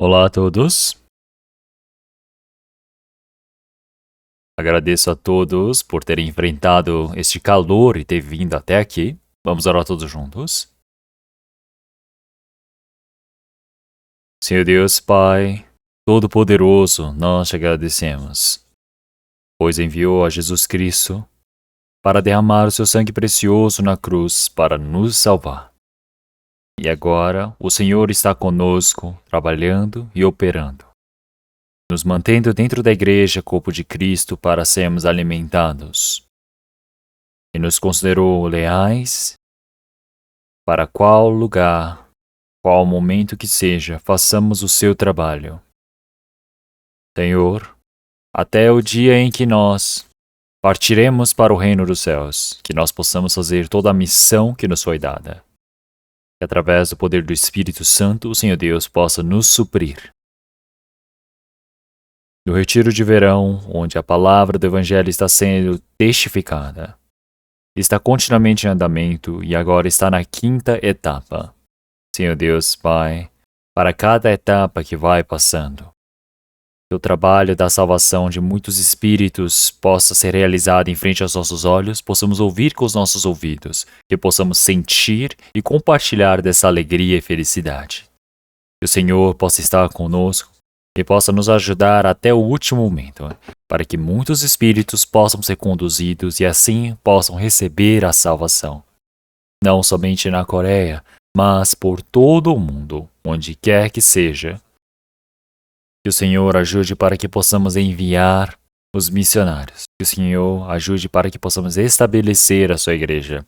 Olá a todos. Agradeço a todos por terem enfrentado este calor e ter vindo até aqui. Vamos orar todos juntos. Senhor Deus Pai, Todo-Poderoso, nós te agradecemos, pois enviou a Jesus Cristo para derramar o seu sangue precioso na cruz para nos salvar. E agora o Senhor está conosco, trabalhando e operando, nos mantendo dentro da igreja, corpo de Cristo, para sermos alimentados. E nos considerou leais para qual lugar, qual momento que seja, façamos o seu trabalho. Senhor, até o dia em que nós partiremos para o reino dos céus, que nós possamos fazer toda a missão que nos foi dada. Que através do poder do Espírito Santo, o Senhor Deus possa nos suprir. No retiro de verão, onde a palavra do Evangelho está sendo testificada, está continuamente em andamento e agora está na 5ª etapa. Senhor Deus, Pai, para cada etapa que vai passando, que o trabalho da salvação de muitos espíritos possa ser realizado em frente aos nossos olhos, possamos ouvir com os nossos ouvidos, que possamos sentir e compartilhar dessa alegria e felicidade. Que o Senhor possa estar conosco e possa nos ajudar até o último momento, para que muitos espíritos possam ser conduzidos e assim possam receber a salvação. Não somente na Coreia, mas por todo o mundo, onde quer que seja. Que o Senhor ajude para que possamos enviar os missionários. Que o Senhor ajude para que possamos estabelecer a sua igreja,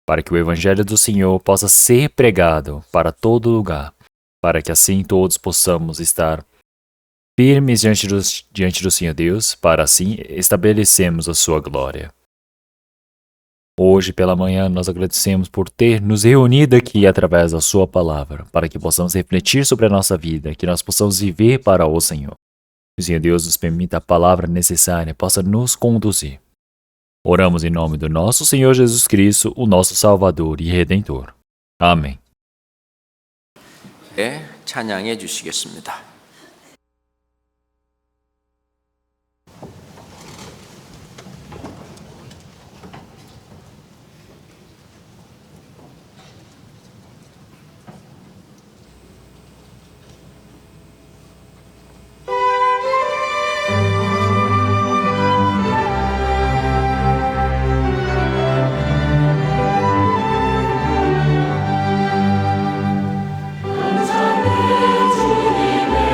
para que o Evangelho do Senhor possa ser pregado para todo lugar, para que assim todos possamos estar firmes diante do Senhor Deus, para assim estabelecermos a sua glória. Hoje pela manhã nós agradecemos por ter nos reunido aqui através da sua palavra, para que possamos refletir sobre a nossa vida, que nós possamos viver para o Senhor. Que o Senhor Deus nos permita a palavra necessária, possa nos conduzir. Oramos em nome do nosso Senhor Jesus Cristo, o nosso Salvador e Redentor. Amém. 찬양해 주시겠습니다. 주님의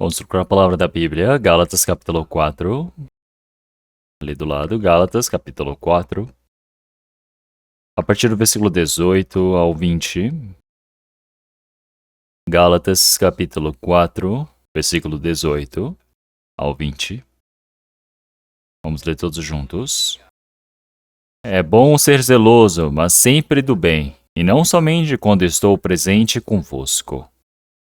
Vamos procurar a palavra da Bíblia, Gálatas capítulo 4. Ali do lado, Gálatas capítulo 4. A partir do versículo 18 ao 20. Gálatas capítulo 4, versículo 18 ao 20. Vamos ler todos juntos. É bom ser zeloso, mas sempre do bem, e não somente quando estou presente convosco.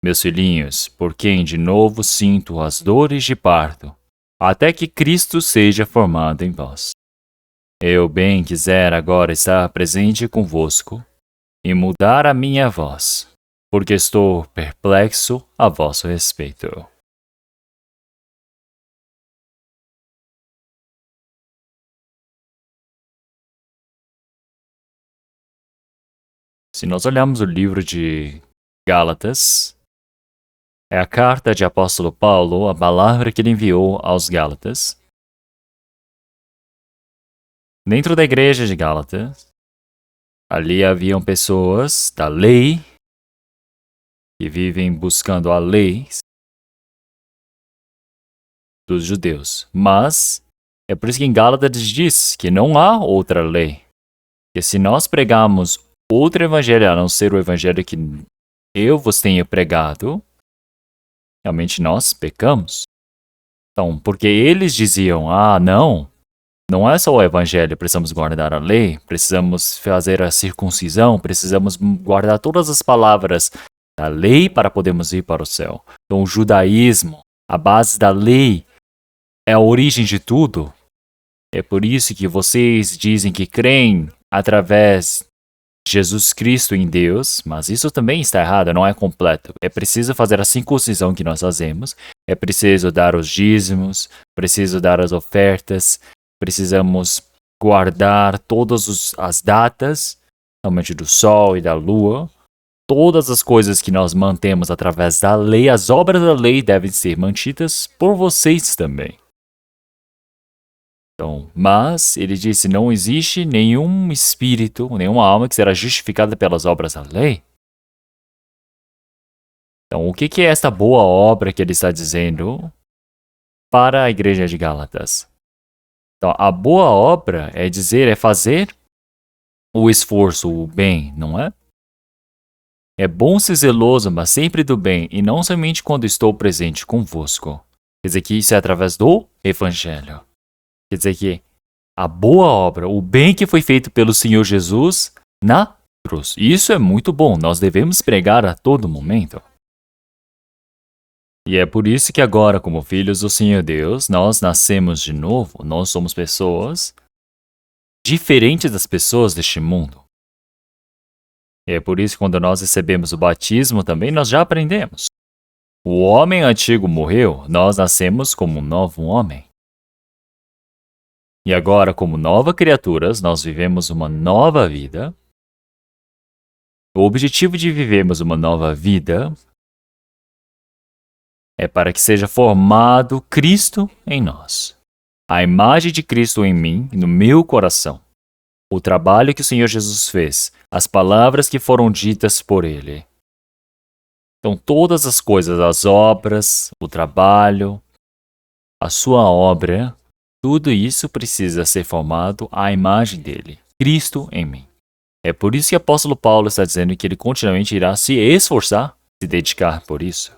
Meus filhinhos, por quem de novo sinto as dores de parto, até que Cristo seja formado em vós. Eu bem quiser agora estar presente convosco e mudar a minha voz, porque estou perplexo a vosso respeito. Se nós olharmos o livro de Gálatas, é a carta de apóstolo Paulo, a palavra que ele enviou aos Gálatas. Dentro da igreja de Gálatas, ali haviam pessoas da lei, que vivem buscando a lei dos judeus. Mas é por isso que em Gálatas diz que não há outra lei. Que se nós pregarmos outro evangelho a não ser o evangelho que eu vos tenho pregado, realmente nós pecamos. Então, porque eles diziam, não é só o evangelho, precisamos guardar a lei, precisamos fazer a circuncisão, precisamos guardar todas as palavras da lei para podermos ir para o céu. Então, o judaísmo, a base da lei, é a origem de tudo. É por isso que vocês dizem que creem através de Jesus Cristo em Deus, mas isso também está errado, não é completo. É preciso fazer a circuncisão que nós fazemos, é preciso dar os dízimos, preciso dar as ofertas, precisamos guardar todas as datas, somente do sol e da lua. Todas as coisas que nós mantemos através da lei, as obras da lei devem ser mantidas por vocês também. Então, mas ele disse, não existe nenhum espírito, nenhuma alma que será justificada pelas obras da lei. Então, o que é esta boa obra que ele está dizendo para a igreja de Gálatas? Então, a boa obra é fazer o esforço, o bem, não é? É bom ser zeloso, mas sempre do bem, e não somente quando estou presente convosco. Quer dizer que isso é através do Evangelho. Quer dizer que a boa obra, o bem que foi feito pelo Senhor Jesus na cruz. Isso é muito bom, nós devemos pregar a todo momento. E é por isso que agora, como filhos do Senhor Deus, nós nascemos de novo, nós somos pessoas diferentes das pessoas deste mundo. E é por isso que quando nós recebemos o batismo também, nós já aprendemos. O homem antigo morreu, nós nascemos como um novo homem. E agora, como novas criaturas, nós vivemos uma nova vida. O objetivo de vivermos uma nova vida é para que seja formado Cristo em nós. A imagem de Cristo em mim, no meu coração. O trabalho que o Senhor Jesus fez, as palavras que foram ditas por Ele. Então, todas as coisas, as obras, o trabalho, a sua obra, tudo isso precisa ser formado à imagem dele, Cristo em mim. É por isso que o apóstolo Paulo está dizendo que ele continuamente irá se esforçar, se dedicar por isso.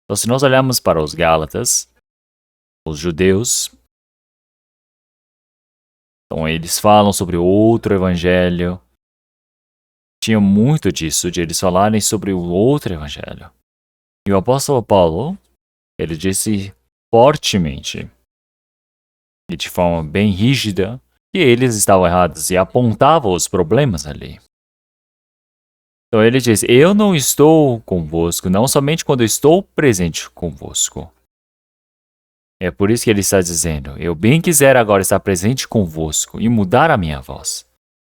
Então, se nós olharmos para os Gálatas, os judeus, então eles falam sobre outro evangelho. Tinha muito disso, de eles falarem sobre o outro evangelho. E o apóstolo Paulo, ele disse fortemente, e de forma bem rígida, que eles estavam errados e apontava os problemas ali. Então ele diz, eu não estou convosco, não somente quando eu estou presente convosco. É por isso que ele está dizendo, eu bem quiser agora estar presente convosco e mudar a minha voz.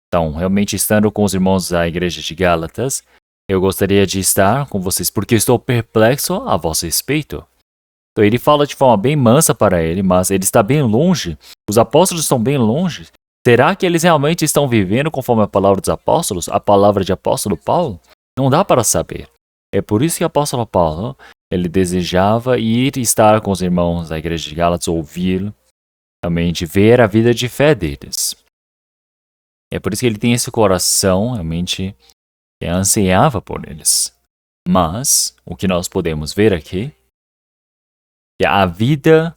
Então, realmente estando com os irmãos da igreja de Gálatas, eu gostaria de estar com vocês porque eu estou perplexo a vosso respeito. Então ele fala de forma bem mansa para ele, mas ele está bem longe. Os apóstolos estão bem longe. Será que eles realmente estão vivendo conforme a palavra dos apóstolos? A palavra de apóstolo Paulo? Não dá para saber. É por isso que o apóstolo Paulo, ele desejava ir estar com os irmãos da igreja de Gálatas, ouvir, também de ver a vida de fé deles. É por isso que ele tem esse coração, realmente, que ansiava por eles. Mas, o que nós podemos ver aqui, é a vida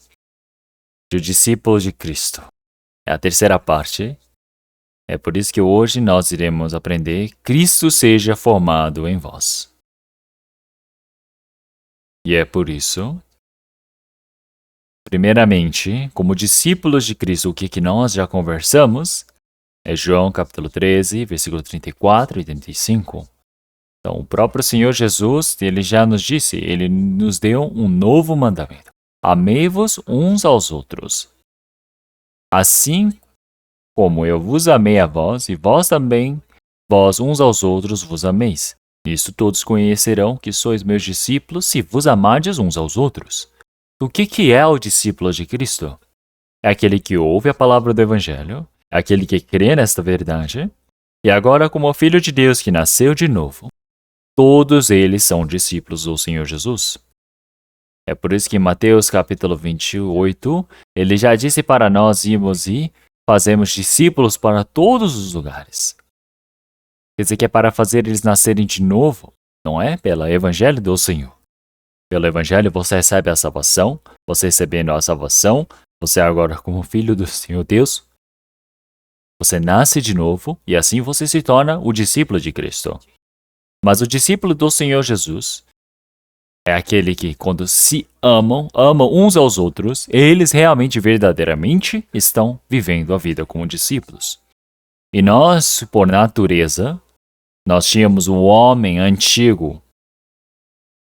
de discípulos de Cristo. É a terceira parte. É por isso que hoje nós iremos aprender Cristo seja formado em vós. E é por isso, primeiramente, como discípulos de Cristo, o que nós já conversamos, é João capítulo 13, versículo 34 e 35. Então, o próprio Senhor Jesus, ele já nos disse, ele nos deu um novo mandamento. Amei-vos uns aos outros. Assim como eu vos amei a vós, e vós também, vós uns aos outros vos ameis. Nisto todos conhecerão que sois meus discípulos, se vos amardes uns aos outros. O que é o discípulo de Cristo? É aquele que ouve a palavra do Evangelho, é aquele que crê nesta verdade, e agora, como filho de Deus que nasceu de novo, todos eles são discípulos do Senhor Jesus. É por isso que em Mateus capítulo 28, ele já disse para nós irmos e fazemos discípulos para todos os lugares. Quer dizer que é para fazer eles nascerem de novo, não é? Pelo Evangelho do Senhor. Pelo Evangelho você recebe a salvação, você recebendo a salvação, você agora como filho do Senhor Deus, você nasce de novo e assim você se torna o discípulo de Cristo. Mas o discípulo do Senhor Jesus é aquele que, quando se amam uns aos outros, eles realmente, verdadeiramente, estão vivendo a vida como discípulos. E nós, por natureza, nós tínhamos o homem antigo,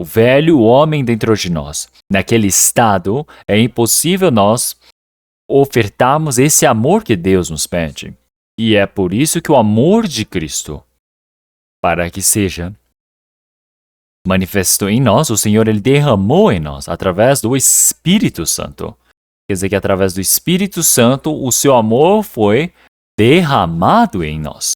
o velho homem dentro de nós. Naquele estado, é impossível nós ofertarmos esse amor que Deus nos pede. E é por isso que o amor de Cristo, para que seja manifestou em nós, o Senhor ele derramou em nós através do Espírito Santo. Quer dizer que através do Espírito Santo o seu amor foi derramado em nós.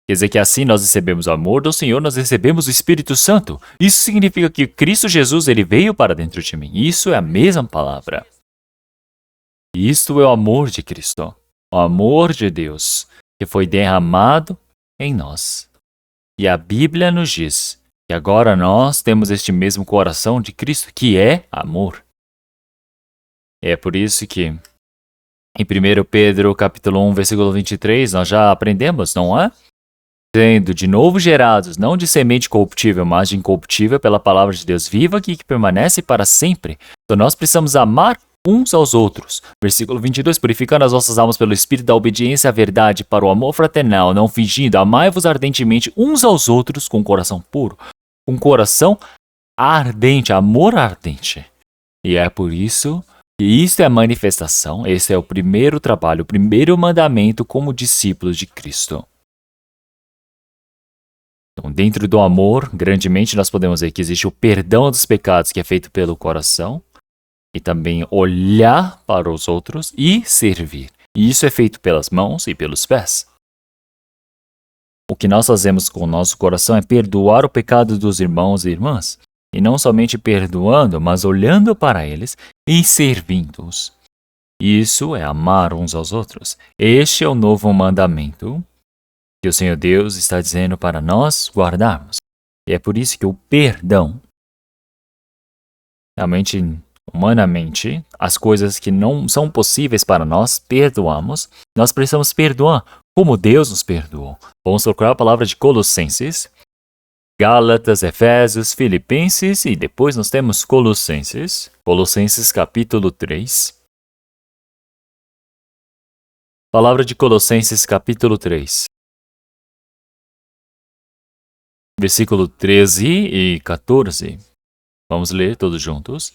Quer dizer que assim nós recebemos o amor do Senhor, nós recebemos o Espírito Santo. Isso significa que Cristo Jesus ele veio para dentro de mim. Isso é a mesma palavra. Isto é o amor de Cristo, o amor de Deus que foi derramado em nós. E a Bíblia nos diz que agora nós temos este mesmo coração de Cristo, que é amor. É por isso que em 1 Pedro capítulo 1, versículo 23, nós já aprendemos, não é? Sendo de novo gerados, não de semente corruptível, mas de incorruptível pela palavra de Deus viva que permanece para sempre. Então nós precisamos amar uns aos outros. Versículo 22, purificando as vossas almas pelo Espírito da obediência à verdade, para o amor fraternal, não fingindo, amai-vos ardentemente uns aos outros com coração puro. Um coração ardente, amor ardente. E é por isso que isso é a manifestação, esse é o primeiro trabalho, o primeiro mandamento como discípulos de Cristo. Então, dentro do amor, grandemente nós podemos ver que existe o perdão dos pecados que é feito pelo coração, e também olhar para os outros e servir. E isso é feito pelas mãos e pelos pés. O que nós fazemos com o nosso coração é perdoar o pecado dos irmãos e irmãs. E não somente perdoando, mas olhando para eles e servindo-os. Isso é amar uns aos outros. Este é o novo mandamento que o Senhor Deus está dizendo para nós guardarmos. E é por isso que o perdão, realmente, humanamente, as coisas que não são possíveis para nós, perdoamos. Nós precisamos perdoar como Deus nos perdoou. Vamos procurar a palavra de Colossenses, Gálatas, Efésios, Filipenses e depois nós temos Colossenses. Colossenses capítulo 3. Palavra de Colossenses capítulo 3. Versículo 13 e 14. Vamos ler todos juntos.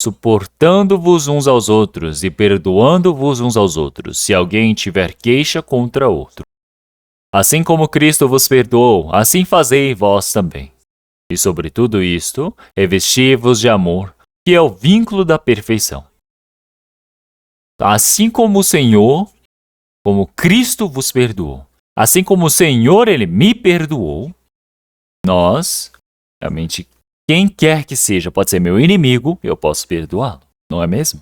Suportando-vos uns aos outros e perdoando-vos uns aos outros, se alguém tiver queixa contra outro. Assim como Cristo vos perdoou, assim fazei vós também. E sobre tudo isto, revesti-vos de amor, que é o vínculo da perfeição. Assim como o Senhor, como Cristo vos perdoou, assim como o Senhor, Ele me perdoou, nós realmente, quem quer que seja, pode ser meu inimigo, eu posso perdoá-lo, não é mesmo?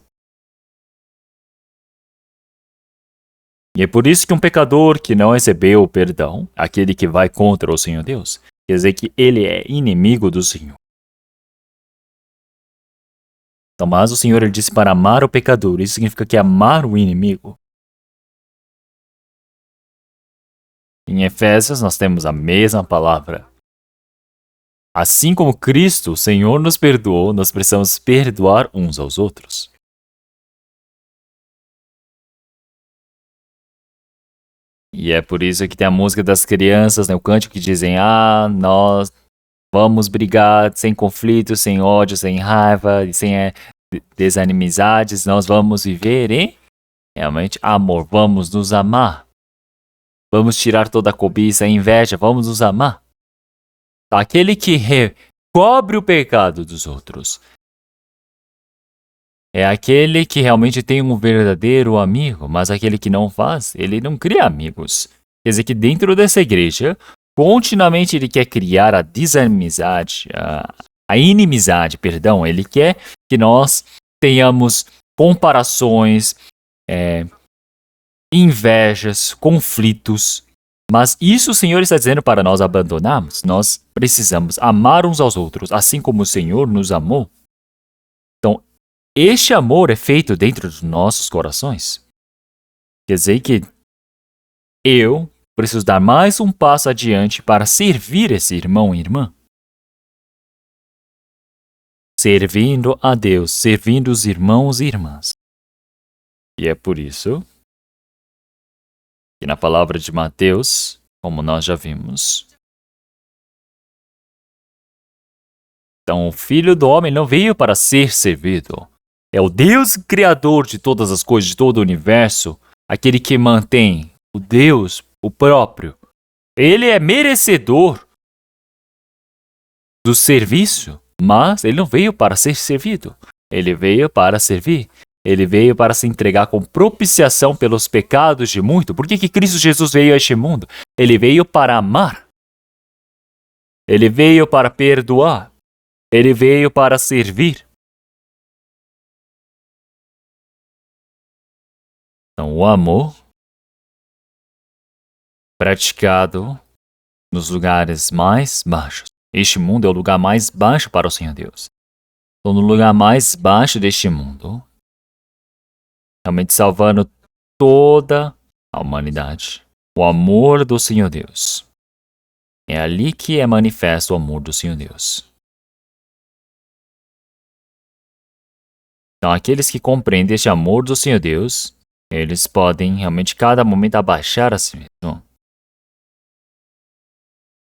E é por isso que um pecador que não recebeu o perdão, aquele que vai contra o Senhor Deus, quer dizer que ele é inimigo do Senhor. Então, mas o Senhor ele disse para amar o pecador, isso significa que amar o inimigo. Em Efésios nós temos a mesma palavra. Assim como Cristo, o Senhor, nos perdoou, nós precisamos perdoar uns aos outros. E é por isso que tem a música das crianças, né, o cântico que dizem, nós vamos brigar sem conflito, sem ódio, sem raiva, sem desanimizades, nós vamos viver em, realmente, amor, vamos nos amar. Vamos tirar toda a cobiça, a inveja, vamos nos amar. Aquele que recobre o pecado dos outros é aquele que realmente tem um verdadeiro amigo, mas aquele que não faz, ele não cria amigos. Quer dizer que dentro dessa igreja, continuamente ele quer criar a desamizade, a inimizade, perdão. Ele quer que nós tenhamos comparações, invejas, conflitos. Mas isso o Senhor está dizendo para nós abandonarmos. Nós precisamos amar uns aos outros, assim como o Senhor nos amou. Então, este amor é feito dentro dos nossos corações. Quer dizer que eu preciso dar mais um passo adiante para servir esse irmão e irmã. Servindo a Deus, servindo os irmãos e irmãs. E é por isso que na palavra de Mateus, como nós já vimos, então o Filho do Homem não veio para ser servido. É o Deus Criador de todas as coisas, de todo o universo, aquele que mantém o Deus, o próprio. Ele é merecedor do serviço, mas ele não veio para ser servido. Ele veio para servir. Ele veio para se entregar com propiciação pelos pecados de muito. Por que Cristo Jesus veio a este mundo? Ele veio para amar. Ele veio para perdoar. Ele veio para servir. Então, o amor praticado nos lugares mais baixos. Este mundo é o lugar mais baixo para o Senhor Deus. Então, no lugar mais baixo deste mundo, realmente salvando toda a humanidade. O amor do Senhor Deus. É ali que é manifesto o amor do Senhor Deus. Então, aqueles que compreendem este amor do Senhor Deus, eles podem realmente cada momento abaixar a si mesmo.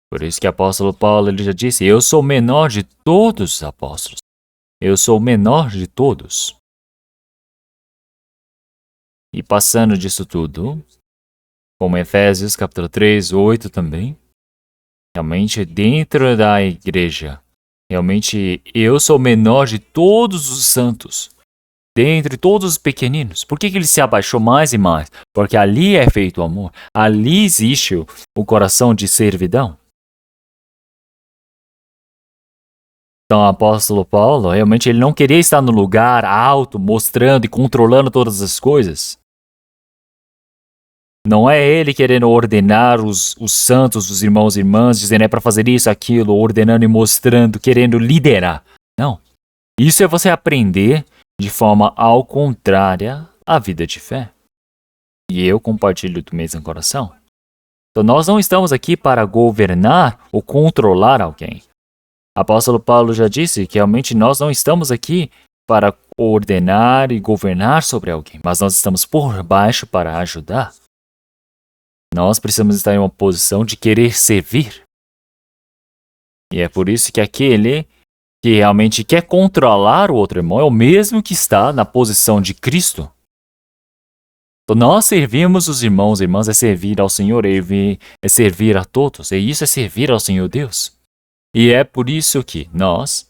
Por isso que o apóstolo Paulo ele já disse, eu sou o menor de todos os apóstolos. Eu sou o menor de todos. E passando disso tudo, como Efésios capítulo 3, 8 também, realmente dentro da igreja, realmente eu sou o menor de todos os santos, dentre todos os pequeninos. Por que ele se abaixou mais e mais? Porque ali é feito o amor, ali existe o coração de servidão. Então, o apóstolo Paulo, realmente ele não queria estar no lugar alto, mostrando e controlando todas as coisas. Não é ele querendo ordenar os santos, os irmãos e irmãs, dizendo é para fazer isso, aquilo, ordenando e mostrando, querendo liderar. Não. Isso é você aprender de forma ao contrária à vida de fé. E eu compartilho do mesmo coração. Então nós não estamos aqui para governar ou controlar alguém. O apóstolo Paulo já disse que realmente nós não estamos aqui para ordenar e governar sobre alguém, mas nós estamos por baixo para ajudar. Nós precisamos estar em uma posição de querer servir. E é por isso que aquele que realmente quer controlar o outro irmão é o mesmo que está na posição de Cristo. Então, nós servimos os irmãos e irmãs, é servir ao Senhor, é servir a todos, e isso é servir ao Senhor Deus. E é por isso que nós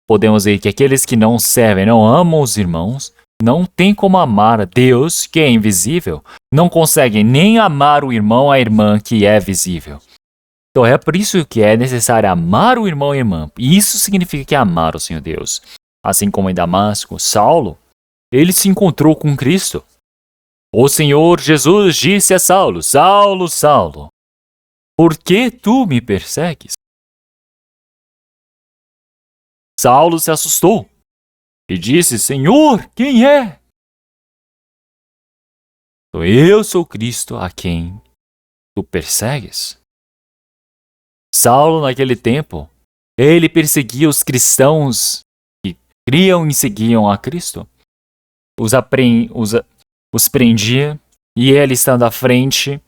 podemos ver que aqueles que não servem, não amam os irmãos, não tem como amar a Deus, que é invisível. Não conseguem nem amar o irmão, a irmã, que é visível. Então é por isso que é necessário amar o irmão e a irmã. E isso significa que é amar o Senhor Deus. Assim como em Damasco, Saulo, ele se encontrou com Cristo. O Senhor Jesus disse a Saulo: Saulo, Saulo, por que tu me persegues? Saulo se assustou e disse: Senhor, quem é? Eu sou Cristo a quem tu persegues. Saulo, naquele tempo, ele perseguia os cristãos que criam e seguiam a Cristo. Os prendia, e ele, estando à frente,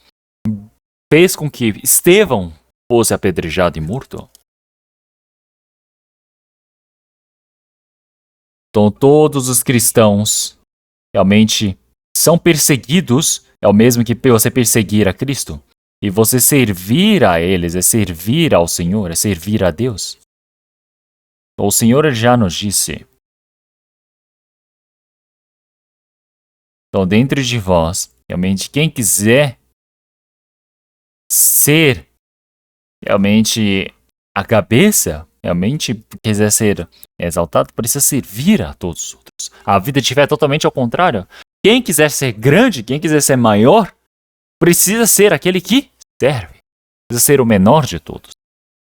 fez com que Estevão fosse apedrejado e morto. Então, todos os cristãos realmente são perseguidos, é o mesmo que você perseguir a Cristo. E você servir a eles é servir ao Senhor, é servir a Deus. O Senhor já nos disse. Então, dentro de vós, realmente, quem quiser ser realmente a cabeça, realmente quiser ser exaltado, precisa servir a todos os outros. A vida de fé é totalmente ao contrário. Quem quiser ser grande, quem quiser ser maior, precisa ser aquele que serve. Precisa ser o menor de todos.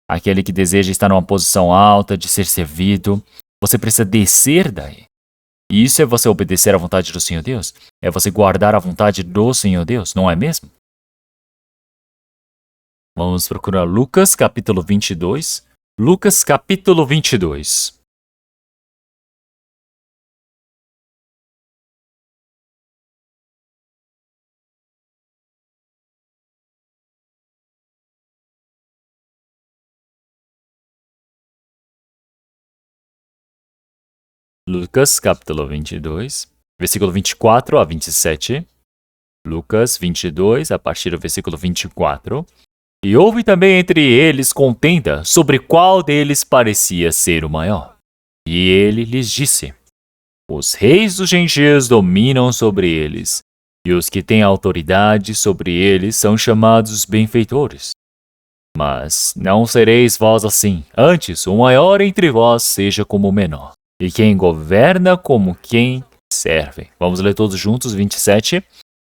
Aquele que deseja estar numa posição alta, de ser servido. Você precisa descer daí. E isso é você obedecer à vontade do Senhor Deus? É você guardar a vontade do Senhor Deus, não é mesmo? Vamos procurar Lucas capítulo 22. Lucas capítulo 22. Lucas capítulo 22, versículo 24 a 27. Lucas 22, a partir do versículo 24. E houve também entre eles contenda sobre qual deles parecia ser o maior. E ele lhes disse: Os reis dos gentios dominam sobre eles, e os que têm autoridade sobre eles são chamados benfeitores. Mas não sereis vós assim, antes o maior entre vós seja como o menor, e quem governa como quem serve. Vamos ler todos juntos, 27.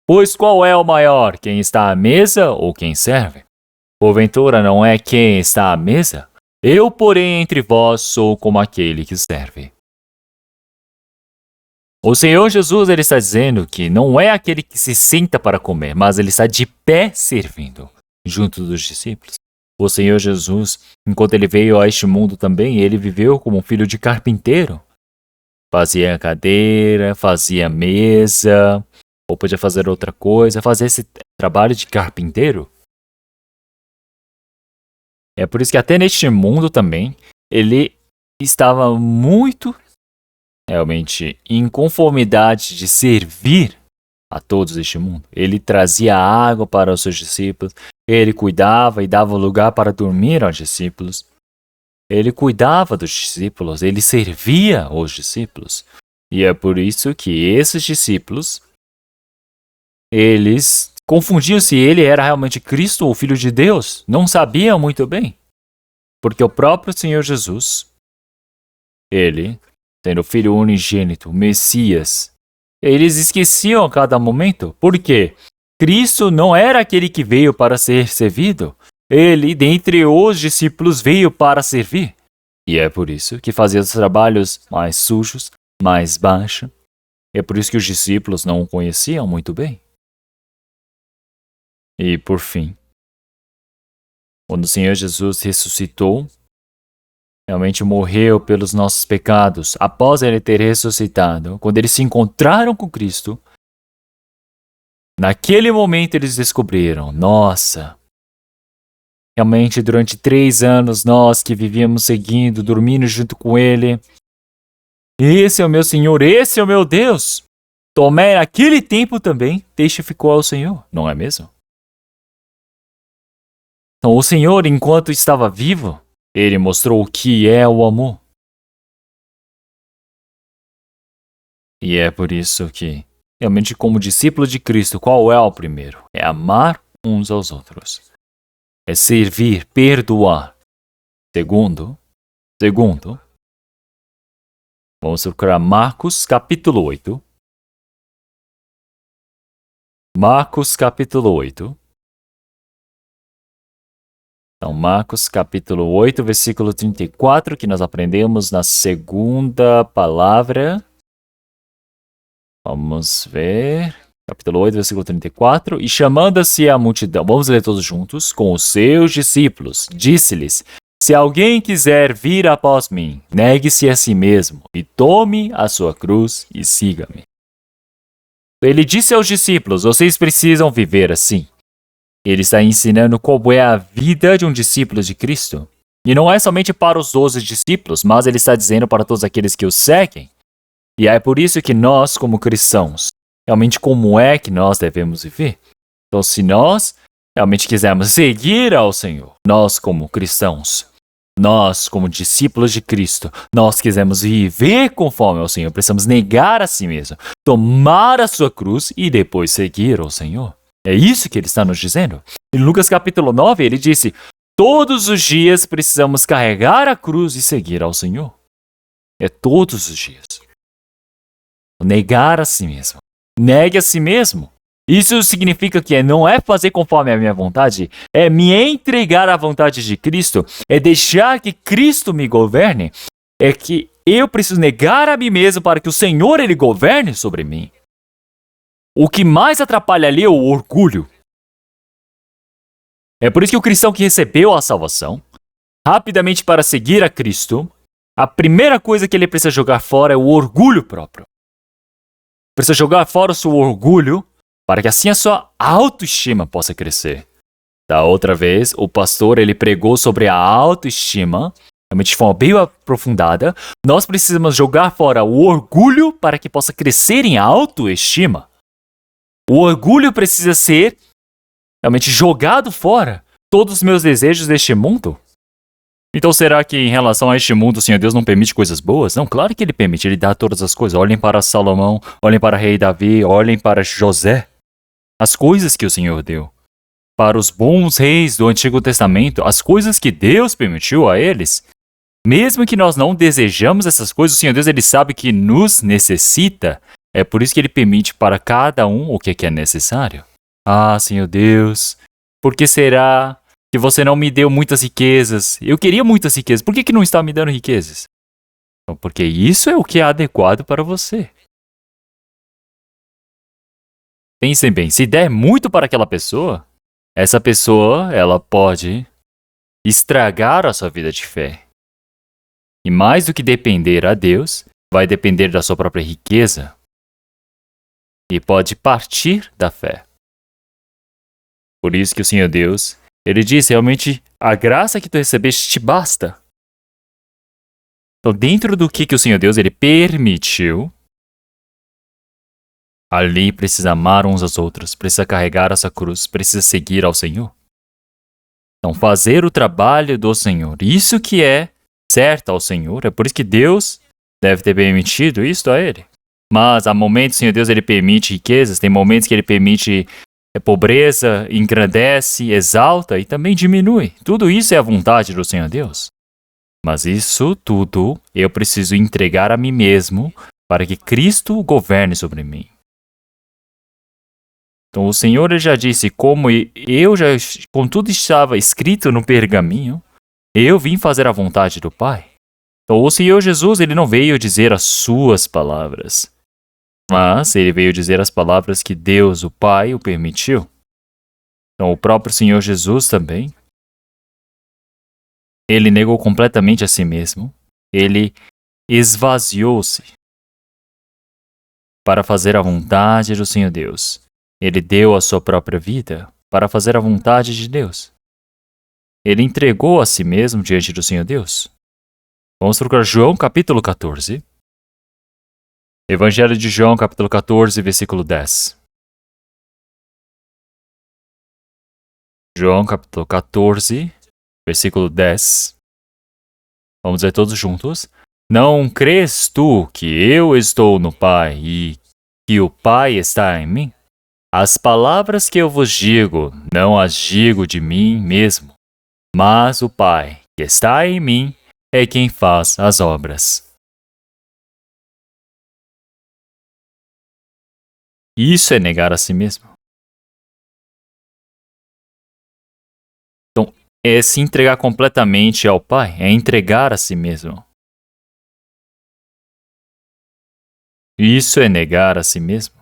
Pois qual é o maior, quem está à mesa ou quem serve? Porventura não é quem está à mesa? Eu, porém, entre vós sou como aquele que serve. O Senhor Jesus ele está dizendo que não é aquele que se senta para comer, mas ele está de pé servindo, junto dos discípulos. O Senhor Jesus, enquanto ele veio a este mundo também, ele viveu como um filho de carpinteiro. Fazia cadeira, fazia mesa, ou podia fazer outra coisa, fazer esse trabalho de carpinteiro. É por isso que até neste mundo também, ele estava muito, realmente, em conformidade de servir a todos deste mundo. Ele trazia água para os seus discípulos, ele cuidava e dava lugar para dormir aos discípulos. Ele cuidava dos discípulos, ele servia os discípulos. E é por isso que esses discípulos, eles confundiam se ele era realmente Cristo ou Filho de Deus. Não sabiam muito bem. Porque o próprio Senhor Jesus, ele, sendo o Filho unigênito, Messias, eles esqueciam a cada momento. Por quê? Cristo não era aquele que veio para ser servido. Ele, dentre os discípulos, veio para servir. E é por isso que fazia os trabalhos mais sujos, mais baixos. É por isso que os discípulos não o conheciam muito bem. E por fim, quando o Senhor Jesus ressuscitou, realmente morreu pelos nossos pecados, após ele ter ressuscitado, quando eles se encontraram com Cristo, naquele momento eles descobriram, nossa, realmente durante 3 anos nós que vivíamos seguindo, dormindo junto com ele, esse é o meu Senhor, esse é o meu Deus. Tomé naquele tempo também testificou ao Senhor, não é mesmo? Então o Senhor, enquanto estava vivo, ele mostrou o que é o amor. E é por isso que, realmente como discípulo de Cristo, qual é o primeiro? É amar uns aos outros. é servir, perdoar. Segundo, vamos procurar Marcos capítulo 8. Marcos capítulo 8. Então, Marcos capítulo 8, versículo 34, que nós aprendemos na segunda palavra. Vamos ver. Capítulo 8, versículo 34. E chamando-se a multidão, vamos ler todos juntos, com os seus discípulos, disse-lhes: se alguém quiser vir após mim, negue-se a si mesmo e tome a sua cruz e siga-me. Ele disse aos discípulos: vocês precisam viver assim. Ele está ensinando como é a vida de um discípulo de Cristo. E não é somente para os 12 discípulos, mas ele está dizendo para todos aqueles que o seguem. E é por isso que nós, como cristãos, realmente como é que nós devemos viver? Então, se nós realmente quisermos seguir ao Senhor, nós como cristãos, nós como discípulos de Cristo, nós quisermos viver conforme ao Senhor, precisamos negar a si mesmo, tomar a sua cruz e depois seguir ao Senhor. É isso que ele está nos dizendo. Em Lucas capítulo 9, ele disse: todos os dias precisamos carregar a cruz e seguir ao Senhor. É todos os dias. Negar a si mesmo. Negue a si mesmo. Isso significa que não é fazer conforme a minha vontade, é me entregar à vontade de Cristo, é deixar que Cristo me governe, é que eu preciso negar a mim mesmo para que o Senhor ele governe sobre mim. O que mais atrapalha ali é o orgulho. É por isso que o cristão que recebeu a salvação, rapidamente para seguir a Cristo, a primeira coisa que ele precisa jogar fora é o orgulho próprio. Precisa jogar fora o seu orgulho para que assim a sua autoestima possa crescer. Da outra vez, o pastor ele pregou sobre a autoestima, realmente de forma bem aprofundada. Nós precisamos jogar fora o orgulho para que possa crescer em autoestima. O orgulho precisa ser realmente jogado fora. Todos os meus desejos deste mundo. Então será que em relação a este mundo o Senhor Deus não permite coisas boas? Não, claro que Ele permite, Ele dá todas as coisas. Olhem para Salomão, olhem para o rei Davi, olhem para José. As coisas que o Senhor deu. Para os bons reis do Antigo Testamento, as coisas que Deus permitiu a eles. Mesmo que nós não desejamos essas coisas, o Senhor Deus ele sabe que nos necessita. É por isso que Ele permite para cada um o que é necessário. Ah, Senhor Deus, por que será que você não me deu muitas riquezas? Eu queria muitas riquezas, por que não está me dando riquezas? Porque isso é o que é adequado para você. Pensem bem, se der muito para aquela pessoa, essa pessoa ela pode estragar a sua vida de fé. E mais do que depender a Deus, vai depender da sua própria riqueza. E pode partir da fé. Por isso que o Senhor Deus, Ele diz realmente, a graça que tu recebeste te basta. Então, dentro do que o Senhor Deus Ele permitiu, ali precisa amar uns aos outros, precisa carregar essa cruz, precisa seguir ao Senhor. Então, fazer o trabalho do Senhor, isso que é certo ao Senhor, é por isso que Deus deve ter permitido isto a Ele. Mas há momentos, Senhor Deus, Ele permite riquezas, tem momentos que Ele permite pobreza, engrandece, exalta e também diminui. Tudo isso é a vontade do Senhor Deus. Mas isso tudo eu preciso entregar a mim mesmo para que Cristo governe sobre mim. Então o Senhor já disse, como tudo estava escrito no pergaminho, eu vim fazer a vontade do Pai. Então o Senhor Jesus ele não veio dizer as suas palavras, mas ele veio dizer as palavras que Deus, o Pai, o permitiu. Então o próprio Senhor Jesus também, ele negou completamente a si mesmo, ele esvaziou-se para fazer a vontade do Senhor Deus. Ele deu a sua própria vida para fazer a vontade de Deus. Ele entregou a si mesmo diante do Senhor Deus. Vamos procurar João capítulo 14. Evangelho de João capítulo 14, versículo 10. João capítulo 14, versículo 10. Vamos ler todos juntos. Não crês tu que eu estou no Pai e que o Pai está em mim? As palavras que eu vos digo, não as digo de mim mesmo, mas o Pai que está em mim é quem faz as obras. Isso é negar a si mesmo. Então, é se entregar completamente ao Pai, é entregar a si mesmo. Isso é negar a si mesmo.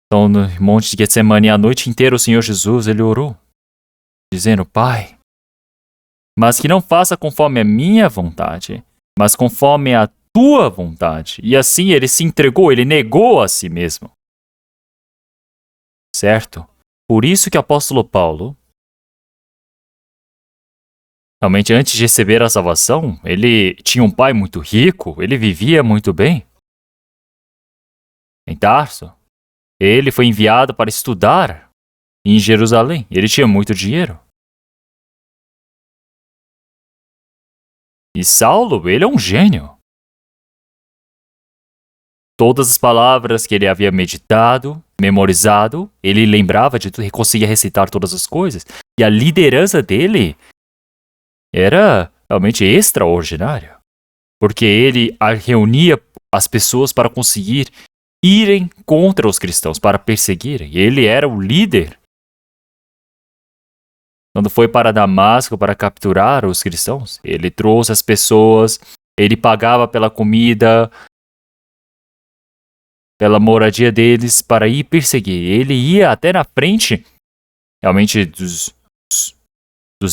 Então, no Monte de Getsemane, a noite inteira, o Senhor Jesus, ele orou, dizendo: Pai, mas que não faça conforme a minha vontade, mas conforme a tua vontade. E assim ele se entregou, ele negou a si mesmo. Certo? Por isso que o apóstolo Paulo, realmente antes de receber a salvação, ele tinha um pai muito rico, ele vivia muito bem. Em Tarso, ele foi enviado para estudar em Jerusalém. Ele tinha muito dinheiro. E Saulo, ele é um gênio. Todas as palavras que ele havia meditado, memorizado, ele lembrava de tudo, ele conseguia recitar todas as coisas. E a liderança dele era realmente extraordinária. Porque ele reunia as pessoas para conseguir irem contra os cristãos, para perseguirem. Ele era o líder. Quando foi para Damasco para capturar os cristãos, ele trouxe as pessoas, ele pagava pela comida, pela moradia deles para ir perseguir. Ele ia até na frente, realmente, dos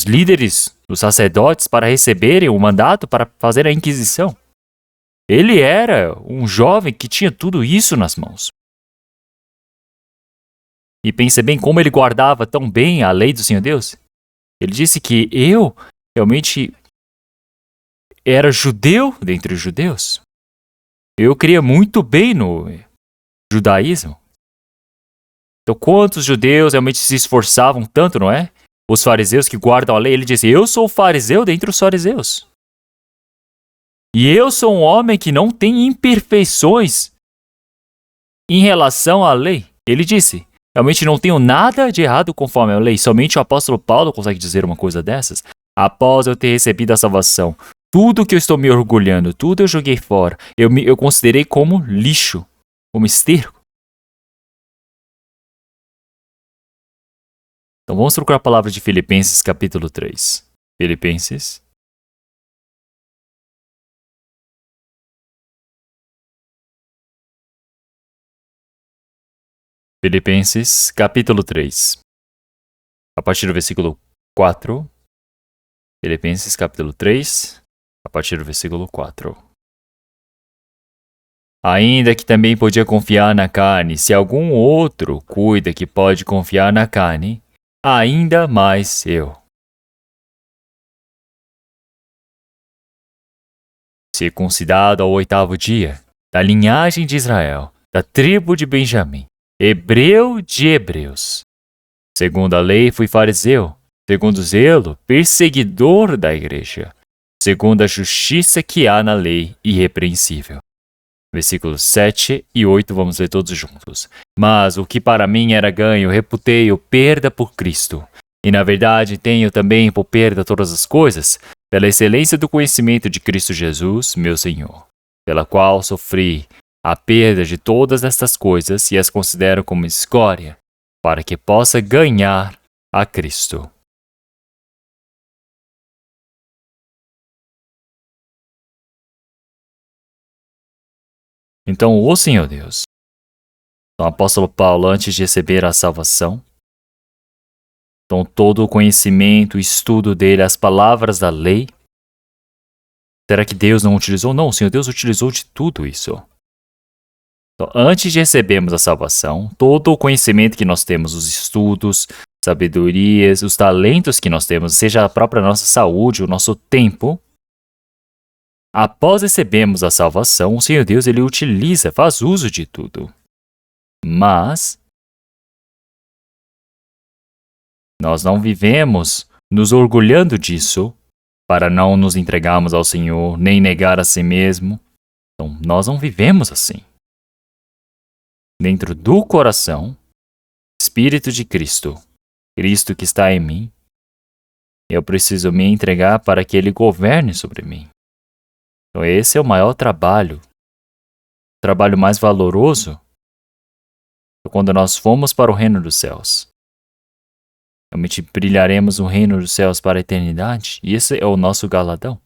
líderes, dos sacerdotes, para receberem o mandato para fazer a Inquisição. Ele era um jovem que tinha tudo isso nas mãos. E pense bem como ele guardava tão bem a lei do Senhor Deus. Ele disse que eu realmente era judeu dentre os judeus. Eu cria muito bem no judaísmo. Então, quantos judeus realmente se esforçavam tanto, não é? Os fariseus que guardam a lei, ele disse: eu sou fariseu dentre os fariseus. E eu sou um homem que não tem imperfeições em relação à lei. Ele disse: realmente não tenho nada de errado conforme a lei. Somente o apóstolo Paulo consegue dizer uma coisa dessas. Após eu ter recebido a salvação, tudo que eu estou me orgulhando, tudo eu joguei fora. Eu considerei como lixo, como esterco. Então vamos procurar a palavra de Filipenses capítulo 3. Filipenses. Filipenses capítulo 3. A partir do versículo 4. Filipenses capítulo 3, a partir do versículo 4. Ainda que também podia confiar na carne, se algum outro cuida que pode confiar na carne, ainda mais eu. Circuncidado ao 8º dia, da linhagem de Israel, da tribo de Benjamim, hebreu de hebreus. Segundo a lei fui fariseu, segundo o zelo, perseguidor da igreja, segundo a justiça que há na lei, irrepreensível. Versículos 7 e 8, vamos ler todos juntos. Mas o que para mim era ganho, reputei-o perda por Cristo. E na verdade tenho também por perda todas as coisas, pela excelência do conhecimento de Cristo Jesus, meu Senhor, pela qual sofri a perda de todas estas coisas e as considero como escória, para que possa ganhar a Cristo. Então, o Senhor Deus, o apóstolo Paulo, antes de receber a salvação, então todo o conhecimento, o estudo dele, as palavras da lei, será que Deus não utilizou? Não, o Senhor Deus utilizou de tudo isso. Então, antes de recebermos a salvação, todo o conhecimento que nós temos, os estudos, sabedorias, os talentos que nós temos, seja a própria nossa saúde, o nosso tempo, após recebermos a salvação, o Senhor Deus ele utiliza, faz uso de tudo. Mas nós não vivemos nos orgulhando disso para não nos entregarmos ao Senhor, nem negar a si mesmo. Então, nós não vivemos assim. Dentro do coração, Espírito de Cristo, Cristo que está em mim, eu preciso me entregar para que Ele governe sobre mim. Então esse é o maior trabalho. O trabalho mais valoroso é quando nós formos para o reino dos céus. Realmente brilharemos no reino dos céus para a eternidade, e esse é o nosso galardão.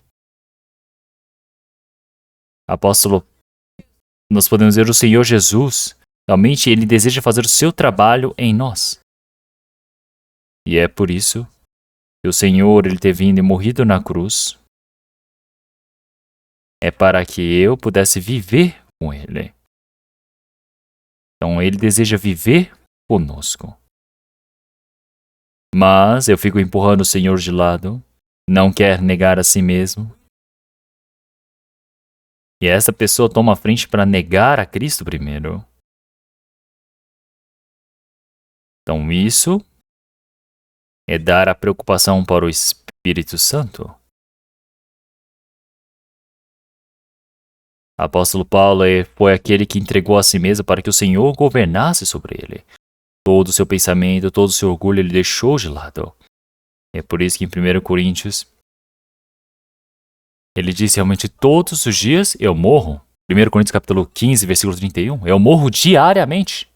Apóstolo, nós podemos ver o Senhor Jesus, realmente Ele deseja fazer o seu trabalho em nós. E é por isso que o Senhor, Ele ter vindo e morrido na cruz, é para que eu pudesse viver com Ele. Então Ele deseja viver conosco. Mas eu fico empurrando o Senhor de lado, não quer negar a si mesmo. E essa pessoa toma a frente para negar a Cristo primeiro. Então isso é dar a preocupação para o Espírito Santo. O apóstolo Paulo foi aquele que entregou a si mesmo para que o Senhor governasse sobre ele. Todo o seu pensamento, todo o seu orgulho ele deixou de lado. É por isso que em 1 Coríntios ele disse realmente todos os dias eu morro. 1 Coríntios capítulo 15, versículo 31. Eu morro diariamente.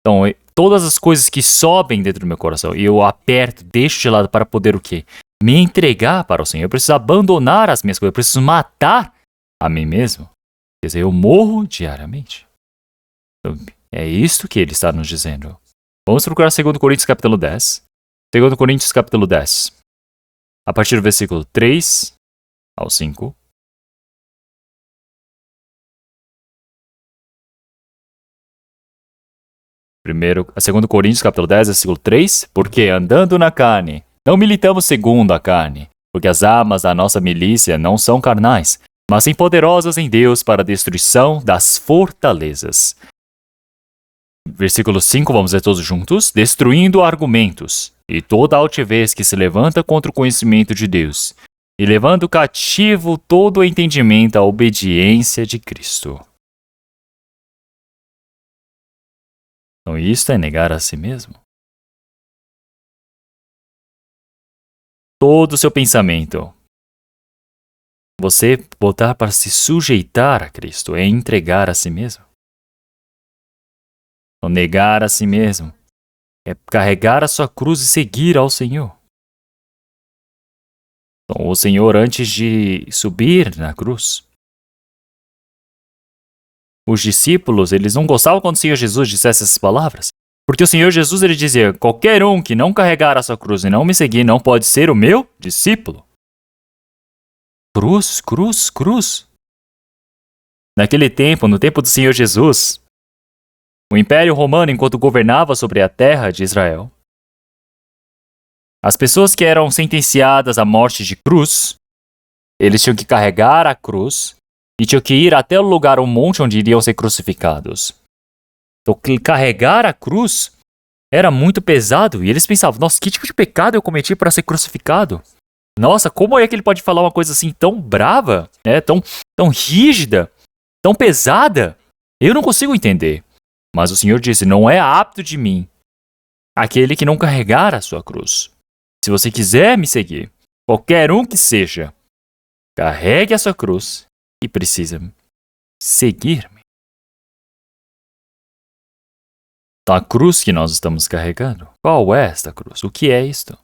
Então, todas as coisas que sobem dentro do meu coração, eu aperto, deixo de lado para poder o quê? Me entregar para o Senhor. Eu preciso abandonar as minhas coisas. Eu preciso matar a mim mesmo. Quer dizer, eu morro diariamente. Então, é isto que ele está nos dizendo. Vamos procurar 2 Coríntios capítulo 10. 2 Coríntios capítulo 10. A partir do versículo 3 ao 5. Primeiro, a 2 Coríntios capítulo 10, versículo 3. Porque andando na carne, não militamos segundo a carne, porque as armas da nossa milícia não são carnais, mas sim poderosas em Deus para a destruição das fortalezas. Versículo 5, vamos ler todos juntos. Destruindo argumentos e toda altivez que se levanta contra o conhecimento de Deus, e levando cativo todo o entendimento à obediência de Cristo. Então isto é negar a si mesmo. Todo o seu pensamento. Você botar para se sujeitar a Cristo é entregar a si mesmo. Então, negar a si mesmo é carregar a sua cruz e seguir ao Senhor. Então, o Senhor, antes de subir na cruz, os discípulos, eles não gostavam quando o Senhor Jesus dissesse essas palavras. Porque o Senhor Jesus, ele dizia, qualquer um que não carregar a sua cruz e não me seguir, não pode ser o meu discípulo. Cruz, cruz, cruz. Naquele tempo, no tempo do Senhor Jesus, o Império Romano, enquanto governava sobre a terra de Israel, as pessoas que eram sentenciadas à morte de cruz, eles tinham que carregar a cruz e tinham que ir até o lugar, o monte onde iriam ser crucificados. Então, carregar a cruz era muito pesado e eles pensavam, nossa, que tipo de pecado eu cometi para ser crucificado? Nossa, como é que ele pode falar uma coisa assim tão brava, né? tão rígida, tão pesada? Eu não consigo entender. Mas o Senhor disse, não é apto de mim aquele que não carregar a sua cruz. Se você quiser me seguir, qualquer um que seja, carregue a sua cruz e precisa seguir-me. Então, a cruz que nós estamos carregando, qual é esta cruz? O que é isto?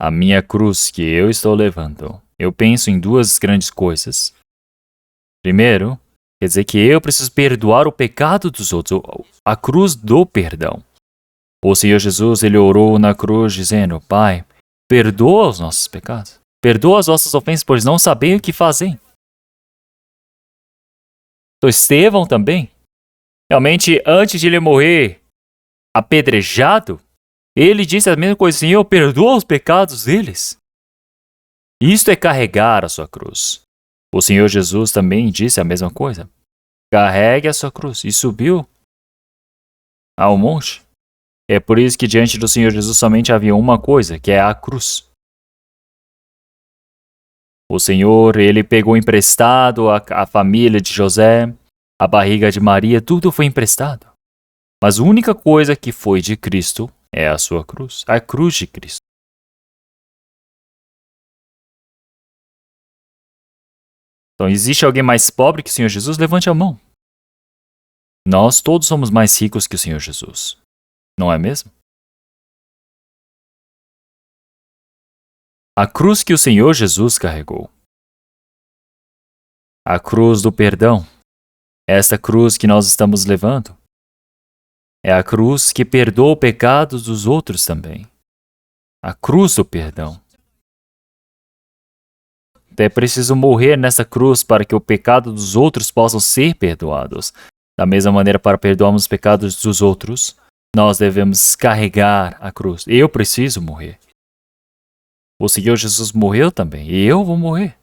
A minha cruz que eu estou levando, eu penso em duas grandes coisas. Primeiro, quer dizer que eu preciso perdoar o pecado dos outros, a cruz do perdão. O Senhor Jesus, ele orou na cruz dizendo, Pai, perdoa os nossos pecados, perdoa as nossas ofensas, pois não sabem o que fazem. Então, Estevão também, realmente, antes de ele morrer apedrejado, ele disse a mesma coisa, Senhor, perdoa os pecados deles. Isto é carregar a sua cruz. O Senhor Jesus também disse a mesma coisa. Carregue a sua cruz. E subiu ao monte. É por isso que diante do Senhor Jesus somente havia uma coisa, que é a cruz. O Senhor, ele pegou emprestado a família de José, a barriga de Maria, tudo foi emprestado. Mas a única coisa que foi de Cristo é a sua cruz, a cruz de Cristo. Então, existe alguém mais pobre que o Senhor Jesus? Levante a mão. Nós todos somos mais ricos que o Senhor Jesus. Não é mesmo? A cruz que o Senhor Jesus carregou. A cruz do perdão. Essa cruz que nós estamos levando. É a cruz que perdoa o pecado dos outros também. A cruz do perdão. É preciso morrer nessa cruz para que o pecado dos outros possam ser perdoados. Da mesma maneira, para perdoarmos os pecados dos outros, nós devemos carregar a cruz. Eu preciso morrer. O Senhor Jesus morreu também, e eu vou morrer.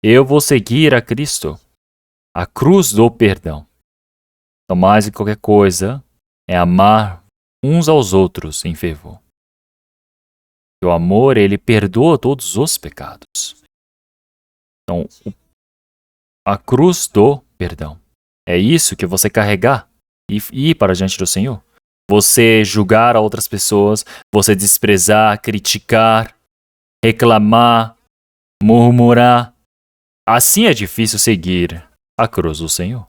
Eu vou seguir a Cristo. A cruz do perdão. Então, mais de qualquer coisa, é amar uns aos outros em fervor. O amor, ele perdoa todos os pecados. Então, a cruz do perdão. É isso que você carregar e ir para diante do Senhor. Você julgar a outras pessoas, você desprezar, criticar, reclamar, murmurar. Assim é difícil seguir a cruz do Senhor.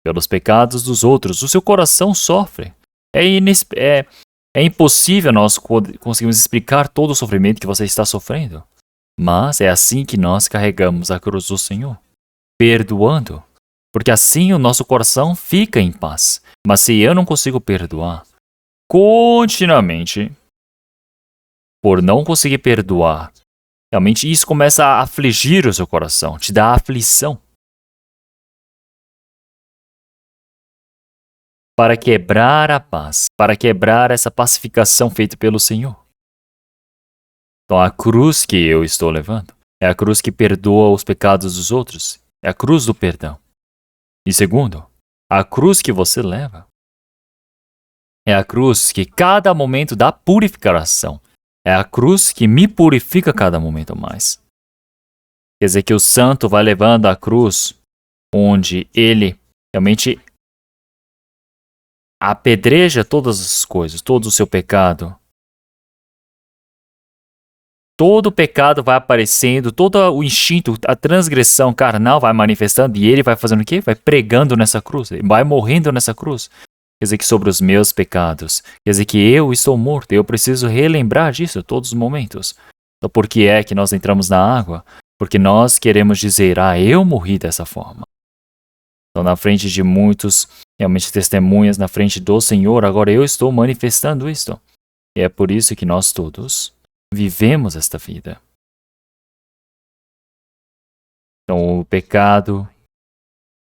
Pelos pecados dos outros, o seu coração sofre. É impossível nós conseguirmos explicar todo o sofrimento que você está sofrendo. Mas é assim que nós carregamos a cruz do Senhor, perdoando, porque assim o nosso coração fica em paz. Mas se eu não consigo perdoar, continuamente, por não conseguir perdoar, realmente isso começa a afligir o seu coração, te dá aflição. Para quebrar a paz, para quebrar essa pacificação feita pelo Senhor. Então, a cruz que eu estou levando é a cruz que perdoa os pecados dos outros. É a cruz do perdão. E segundo, a cruz que você leva é a cruz que cada momento da purificação. É a cruz que me purifica cada momento mais. Quer dizer que o santo vai levando a cruz onde ele realmente apedreja todas as coisas, todo o seu pecado. Todo o pecado vai aparecendo, todo o instinto, a transgressão carnal vai manifestando e ele vai fazendo o quê? Vai pregando nessa cruz, vai morrendo nessa cruz. Quer dizer que sobre os meus pecados, quer dizer que eu estou morto, eu preciso relembrar disso a todos os momentos. Então por que é que nós entramos na água? Porque nós queremos dizer, eu morri dessa forma. Então na frente de muitos, realmente testemunhas, na frente do Senhor, agora eu estou manifestando isto. E é por isso que nós todos vivemos esta vida. Então, o pecado,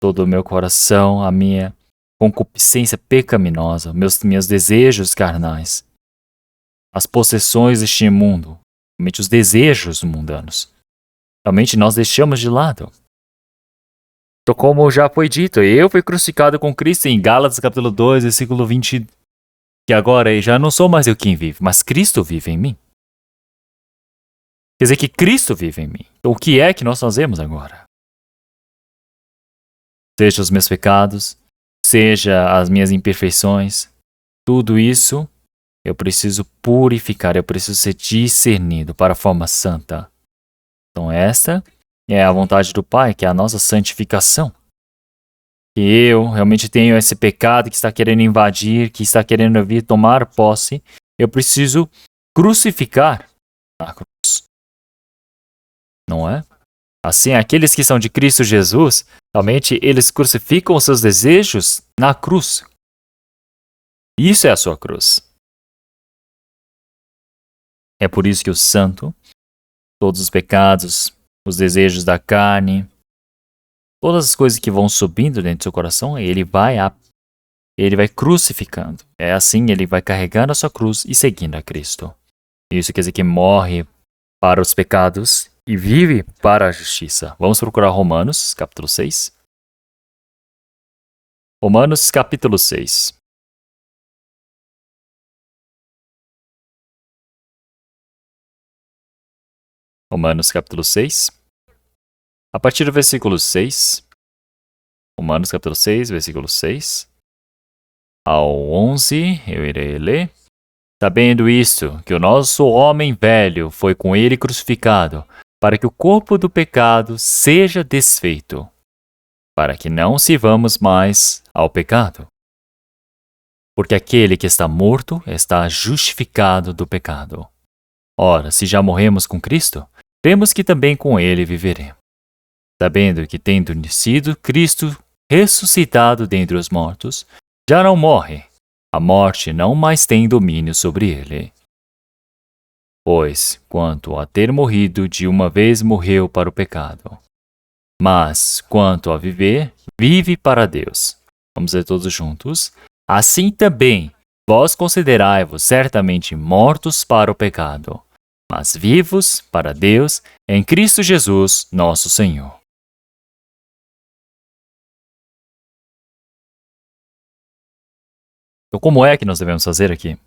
todo o meu coração, a minha concupiscência pecaminosa, meus desejos carnais, as possessões deste mundo, realmente os desejos mundanos, realmente nós deixamos de lado. Então, como já foi dito, eu fui crucificado com Cristo em Gálatas capítulo 2, versículo 20, que agora já não sou mais eu quem vive, mas Cristo vive em mim. Quer dizer que Cristo vive em mim. Então, o que é que nós fazemos agora? Seja os meus pecados, seja as minhas imperfeições, tudo isso eu preciso purificar, eu preciso ser discernido para a forma santa. Então, esta é a vontade do Pai, que é a nossa santificação. Que eu realmente tenho esse pecado que está querendo invadir, que está querendo vir tomar posse, eu preciso crucificar a cruz. Não é? Assim, aqueles que são de Cristo Jesus, realmente eles crucificam os seus desejos na cruz. Isso é a sua cruz. É por isso que o santo, todos os pecados, os desejos da carne, todas as coisas que vão subindo dentro do seu coração, ele vai crucificando. É assim, ele vai carregando a sua cruz e seguindo a Cristo. Isso quer dizer que morre para os pecados e vive para a justiça. Vamos procurar Romanos, capítulo 6. Romanos, capítulo 6. Romanos, capítulo 6. A partir do versículo 6. Romanos, capítulo 6, versículo 6. ao 11, eu irei ler. Sabendo isto, que o nosso homem velho foi com ele crucificado, para que o corpo do pecado seja desfeito, para que não sirvamos mais ao pecado. Porque aquele que está morto está justificado do pecado. Ora, se já morremos com Cristo, cremos que também com ele viveremos. Sabendo que, tendo sido Cristo ressuscitado dentre os mortos, já não morre, a morte não mais tem domínio sobre ele. Pois, quanto a ter morrido, de uma vez morreu para o pecado. Mas, quanto a viver, vive para Deus. Vamos ler todos juntos. Assim também, vós considerai-vos certamente mortos para o pecado, mas vivos para Deus em Cristo Jesus, nosso Senhor. Então, como é que nós devemos fazer aqui?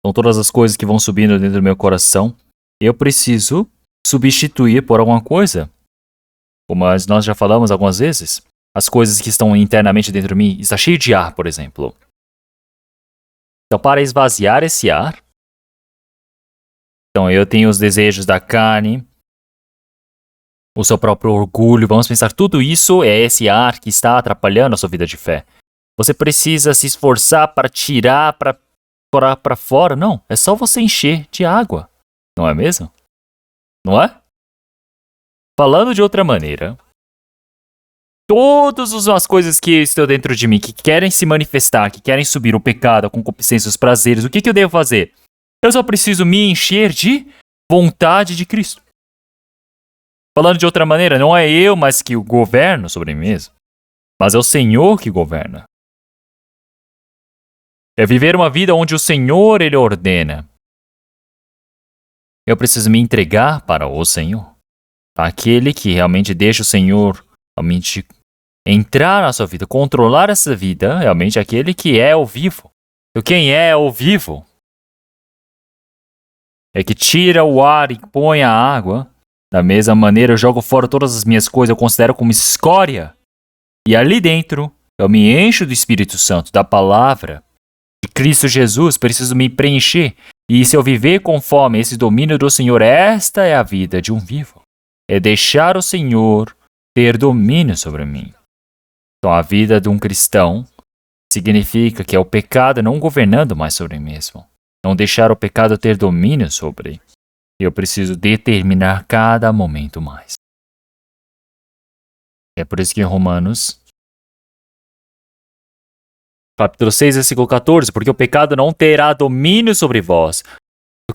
São todas as coisas que vão subindo dentro do meu coração. Eu preciso substituir por alguma coisa. Como nós já falamos algumas vezes, as coisas que estão internamente dentro de mim está cheio de ar, por exemplo. Então, para esvaziar esse ar, então eu tenho os desejos da carne, o seu próprio orgulho, vamos pensar, tudo isso é esse ar que está atrapalhando a sua vida de fé. Você precisa se esforçar para tirar, para fora. Não, é só você encher de água. Não é mesmo? Não é? Falando de outra maneira, todas as coisas que estão dentro de mim, que querem se manifestar, que querem subir o pecado, a concupiscência, os prazeres, o que eu devo fazer? Eu só preciso me encher de vontade de Cristo. Falando de outra maneira, não é eu, mas que o governo sobre mim mesmo, mas é o Senhor que governa. É viver uma vida onde o Senhor, Ele ordena. Eu preciso me entregar para o Senhor. Aquele que realmente deixa o Senhor realmente entrar na sua vida, controlar essa vida, realmente aquele que é o vivo. Então, quem é o vivo? É que tira o ar e põe a água. Da mesma maneira, eu jogo fora todas as minhas coisas, eu considero como escória. E ali dentro, eu me encho do Espírito Santo, da palavra de Cristo Jesus, preciso me preencher. E se eu viver conforme esse domínio do Senhor, esta é a vida de um vivo. É deixar o Senhor ter domínio sobre mim. Então, a vida de um cristão significa que é o pecado não governando mais sobre mim mesmo. Não deixar o pecado ter domínio sobre. Eu preciso determinar cada momento mais. É por isso que em Romanos, capítulo 6, versículo 14, porque o pecado não terá domínio sobre vós.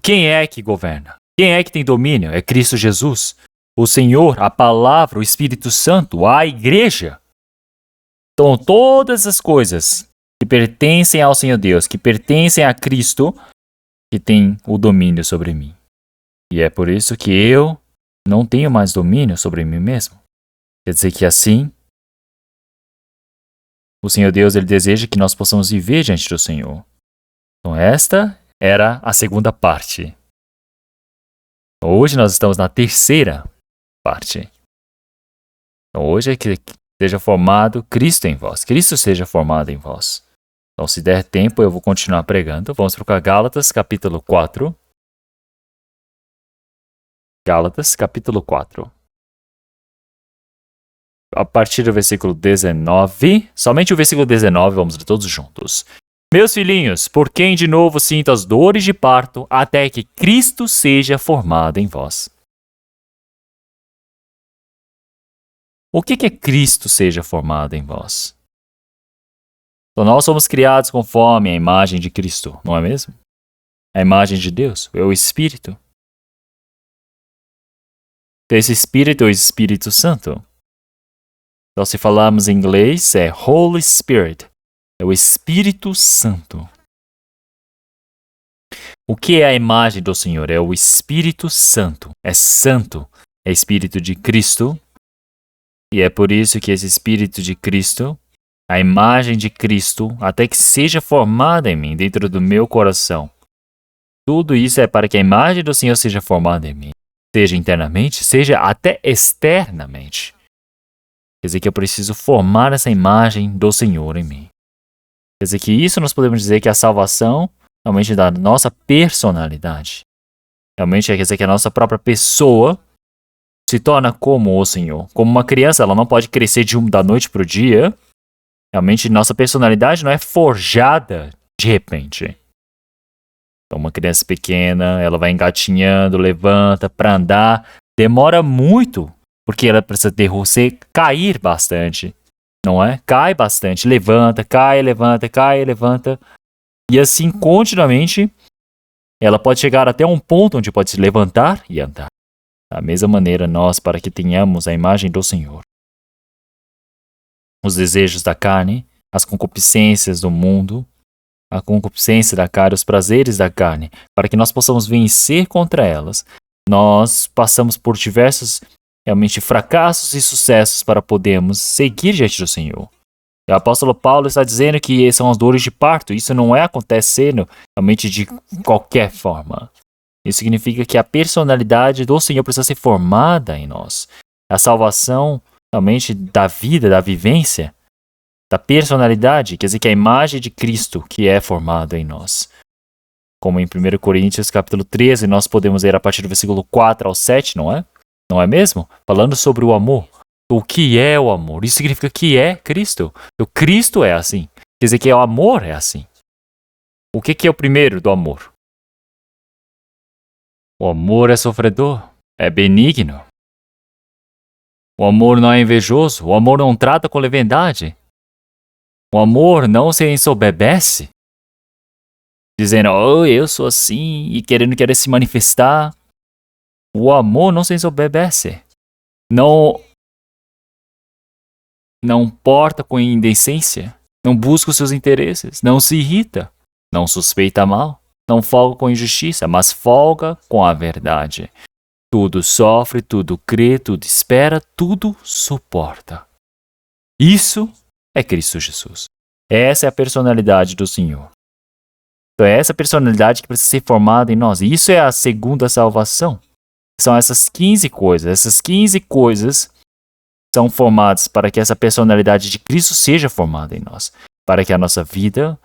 Quem é que governa? Quem é que tem domínio? É Cristo Jesus. O Senhor, a palavra, o Espírito Santo, a igreja. Então, todas as coisas que pertencem ao Senhor Deus, que pertencem a Cristo, que tem o domínio sobre mim. E é por isso que eu não tenho mais domínio sobre mim mesmo. Quer dizer que assim, o Senhor Deus, Ele deseja que nós possamos viver diante do Senhor. Então esta era a segunda parte. Hoje nós estamos na terceira parte. Então hoje é que seja formado Cristo em vós. Cristo seja formado em vós. Então se der tempo eu vou continuar pregando. Vamos para Gálatas capítulo 4. Gálatas, capítulo 4. A partir do versículo 19, somente o versículo 19, vamos ler todos juntos. Meus filhinhos, por quem de novo sinto as dores de parto, até que Cristo seja formado em vós. O que é Cristo seja formado em vós? Então, nós somos criados conforme a imagem de Cristo, não é mesmo? A imagem de Deus, é o Espírito. Esse Espírito é o Espírito Santo. Então, se falarmos em inglês, é Holy Spirit. É o Espírito Santo. O que é a imagem do Senhor? É o Espírito Santo. É santo. É Espírito de Cristo. E é por isso que esse Espírito de Cristo, a imagem de Cristo, até que seja formada em mim, dentro do meu coração. Tudo isso é para que a imagem do Senhor seja formada em mim. Seja internamente, seja até externamente. Quer dizer que eu preciso formar essa imagem do Senhor em mim. Quer dizer que isso nós podemos dizer que a salvação realmente da nossa personalidade. Realmente quer dizer que a nossa própria pessoa se torna como o Senhor. Como uma criança, ela não pode crescer da noite para o dia. Realmente nossa personalidade não é forjada de repente. Então uma criança pequena, ela vai engatinhando, levanta para andar. Demora muito, porque ela precisa cair bastante. Não é? Cai bastante, levanta, cai, levanta, cai, levanta. E assim, continuamente, ela pode chegar até um ponto onde pode se levantar e andar. Da mesma maneira, nós, para que tenhamos a imagem do Senhor. Os desejos da carne, as concupiscências do mundo, a concupiscência da carne, os prazeres da carne, para que nós possamos vencer contra elas, nós passamos por diversos realmente fracassos e sucessos para podermos seguir diante do Senhor. O apóstolo Paulo está dizendo que são as dores de parto. Isso não é acontecendo realmente de qualquer forma. Isso significa que a personalidade do Senhor precisa ser formada em nós. A salvação realmente da vida, da vivência, da personalidade, quer dizer que a imagem de Cristo que é formada em nós. Como em 1 Coríntios capítulo 13, nós podemos ler a partir do versículo 4 ao 7, não é? Não é mesmo? Falando sobre o amor. O que é o amor? Isso significa que é Cristo. O Cristo é assim. Quer dizer que o amor é assim. O que é o primeiro do amor? O amor é sofredor, é benigno. O amor não é invejoso, o amor não trata com leviandade. O amor não se ensoberbece, dizendo, oh, eu sou assim, e querer se manifestar. O amor não se ensoberbece. Não porta com indecência, não busca os seus interesses, não se irrita, não suspeita mal, não folga com injustiça, mas folga com a verdade. Tudo sofre, tudo crê, tudo espera, tudo suporta. Isso é Cristo Jesus. Essa é a personalidade do Senhor. Então é essa personalidade que precisa ser formada em nós. E isso é a segunda salvação. São essas 15 coisas. Essas 15 coisas são formadas para que essa personalidade de Cristo seja formada em nós. Para que a nossa vida,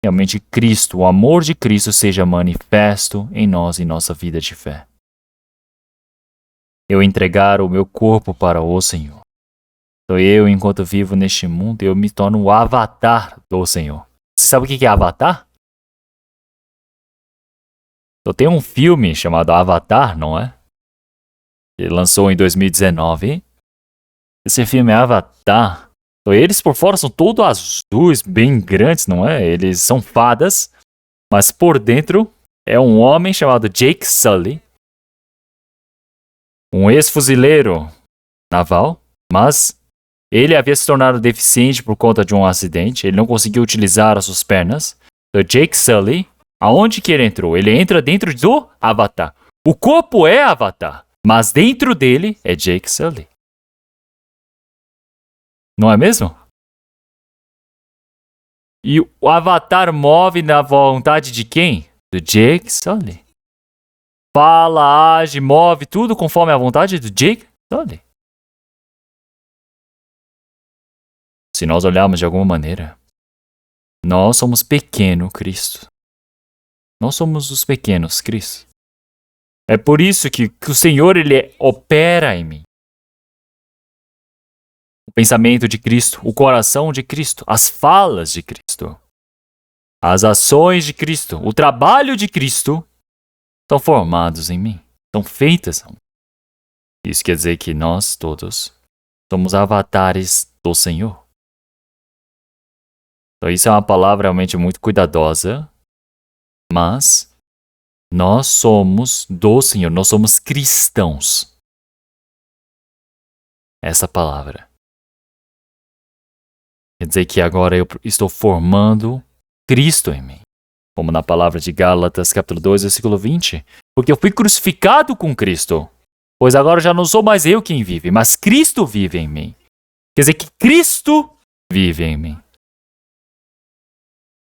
realmente Cristo, o amor de Cristo seja manifesto em nós, em nossa vida de fé. Eu entregar o meu corpo para o Senhor. Então eu, enquanto vivo neste mundo, eu me torno o avatar do Senhor. Você sabe o que é avatar? Então tem um filme chamado Avatar, não é? Que lançou em 2019. Esse filme é Avatar. Então eles por fora são todos azuis, bem grandes, não é? Eles são fadas, mas por dentro é um homem chamado Jake Sully, um ex-fuzileiro naval, mas ele havia se tornado deficiente por conta de um acidente. Ele não conseguiu utilizar as suas pernas. Então Jake Sully, aonde que ele entrou? Ele entra dentro do Avatar. O corpo é Avatar, mas dentro dele é Jake Sully. Não é mesmo? E o Avatar move na vontade de quem? Do Jake Sully. Fala, age, move, tudo conforme a vontade do Jake Sully. Se nós olharmos de alguma maneira, nós somos pequeno Cristo. Nós somos os pequenos Cristo. É por isso que o Senhor ele opera em mim. O pensamento de Cristo, o coração de Cristo, as falas de Cristo, as ações de Cristo, o trabalho de Cristo estão formados em mim, estão feitas. Isso quer dizer que nós todos somos avatares do Senhor. Então isso é uma palavra realmente muito cuidadosa, mas nós somos do Senhor, nós somos cristãos. Essa palavra quer dizer que agora eu estou formando Cristo em mim. Como na palavra de Gálatas, capítulo 2, versículo 20. Porque eu fui crucificado com Cristo. Pois agora já não sou mais eu quem vive, mas Cristo vive em mim. Quer dizer que Cristo vive em mim.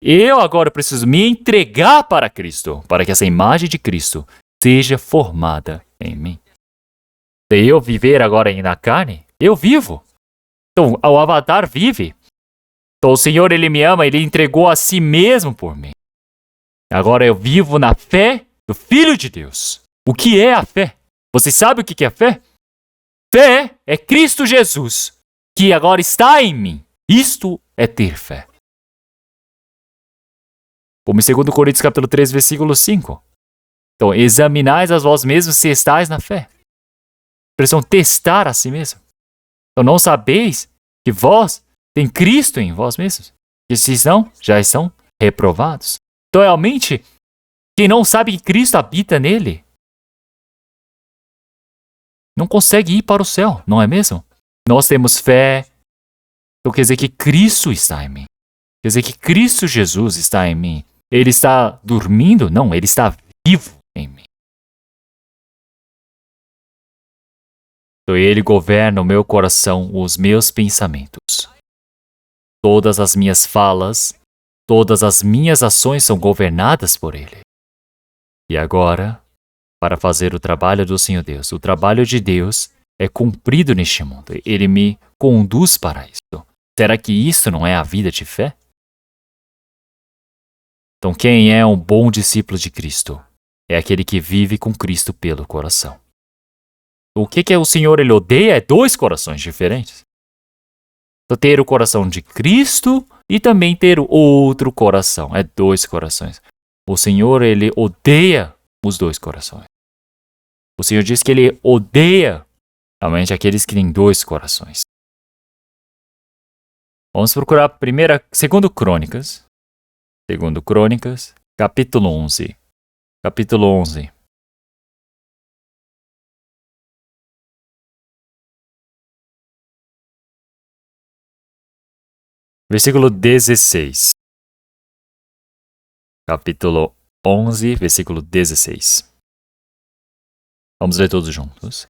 Eu agora preciso me entregar para Cristo, para que essa imagem de Cristo seja formada em mim. Se eu viver agora na carne, eu vivo. Então, o Avatar vive. Então o Senhor, Ele me ama, Ele entregou a si mesmo por mim. Agora eu vivo na fé do Filho de Deus. O que é a fé? Você sabe o que é a fé? Fé é Cristo Jesus, que agora está em mim. Isto é ter fé. Como em 2 Coríntios capítulo 3, versículo 5. Então, examinais a vós mesmos se estáis na fé. Precisam testar a si mesmo. Então, não sabeis que vós tem Cristo em vós mesmos? Que se não, já estão reprovados. Então, realmente, quem não sabe que Cristo habita nele, não consegue ir para o céu, não é mesmo? Nós temos fé, então quer dizer que Cristo está em mim. Quer dizer que Cristo Jesus está em mim. Ele está dormindo? Não, ele está vivo em mim. Então ele governa o meu coração, os meus pensamentos. Todas as minhas falas, todas as minhas ações são governadas por ele. E agora, para fazer o trabalho do Senhor Deus, o trabalho de Deus é cumprido neste mundo. Ele me conduz para isso. Será que isso não é a vida de fé? Então, quem é um bom discípulo de Cristo? É aquele que vive com Cristo pelo coração. O que o Senhor ele odeia é dois corações diferentes. Então, ter o coração de Cristo e também ter o outro coração. É dois corações. O Senhor ele odeia os dois corações. O Senhor diz que ele odeia realmente aqueles que têm dois corações. Vamos procurar 2 Crônicas. 2 Crônicas, capítulo 11. Capítulo 11. Versículo 16. Capítulo 11, versículo 16. Vamos ler todos juntos.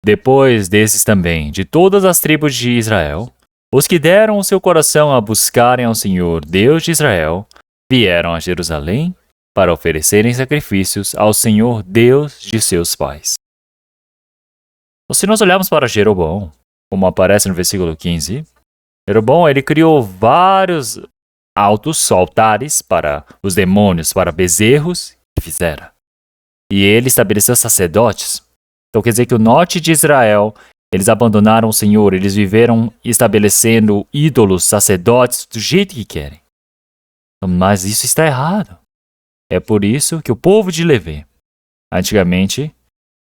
Depois desses também, de todas as tribos de Israel, os que deram o seu coração a buscarem ao Senhor, Deus de Israel, vieram a Jerusalém para oferecerem sacrifícios ao Senhor, Deus de seus pais. Então, se nós olharmos para Jeroboão, como aparece no versículo 15, Jeroboão ele criou vários altares para os demônios, para bezerros que fizera. E ele estabeleceu sacerdotes. Então quer dizer que o norte de Israel, eles abandonaram o Senhor, eles viveram estabelecendo ídolos, sacerdotes, do jeito que querem. Mas isso está errado. É por isso que o povo de Levi, antigamente,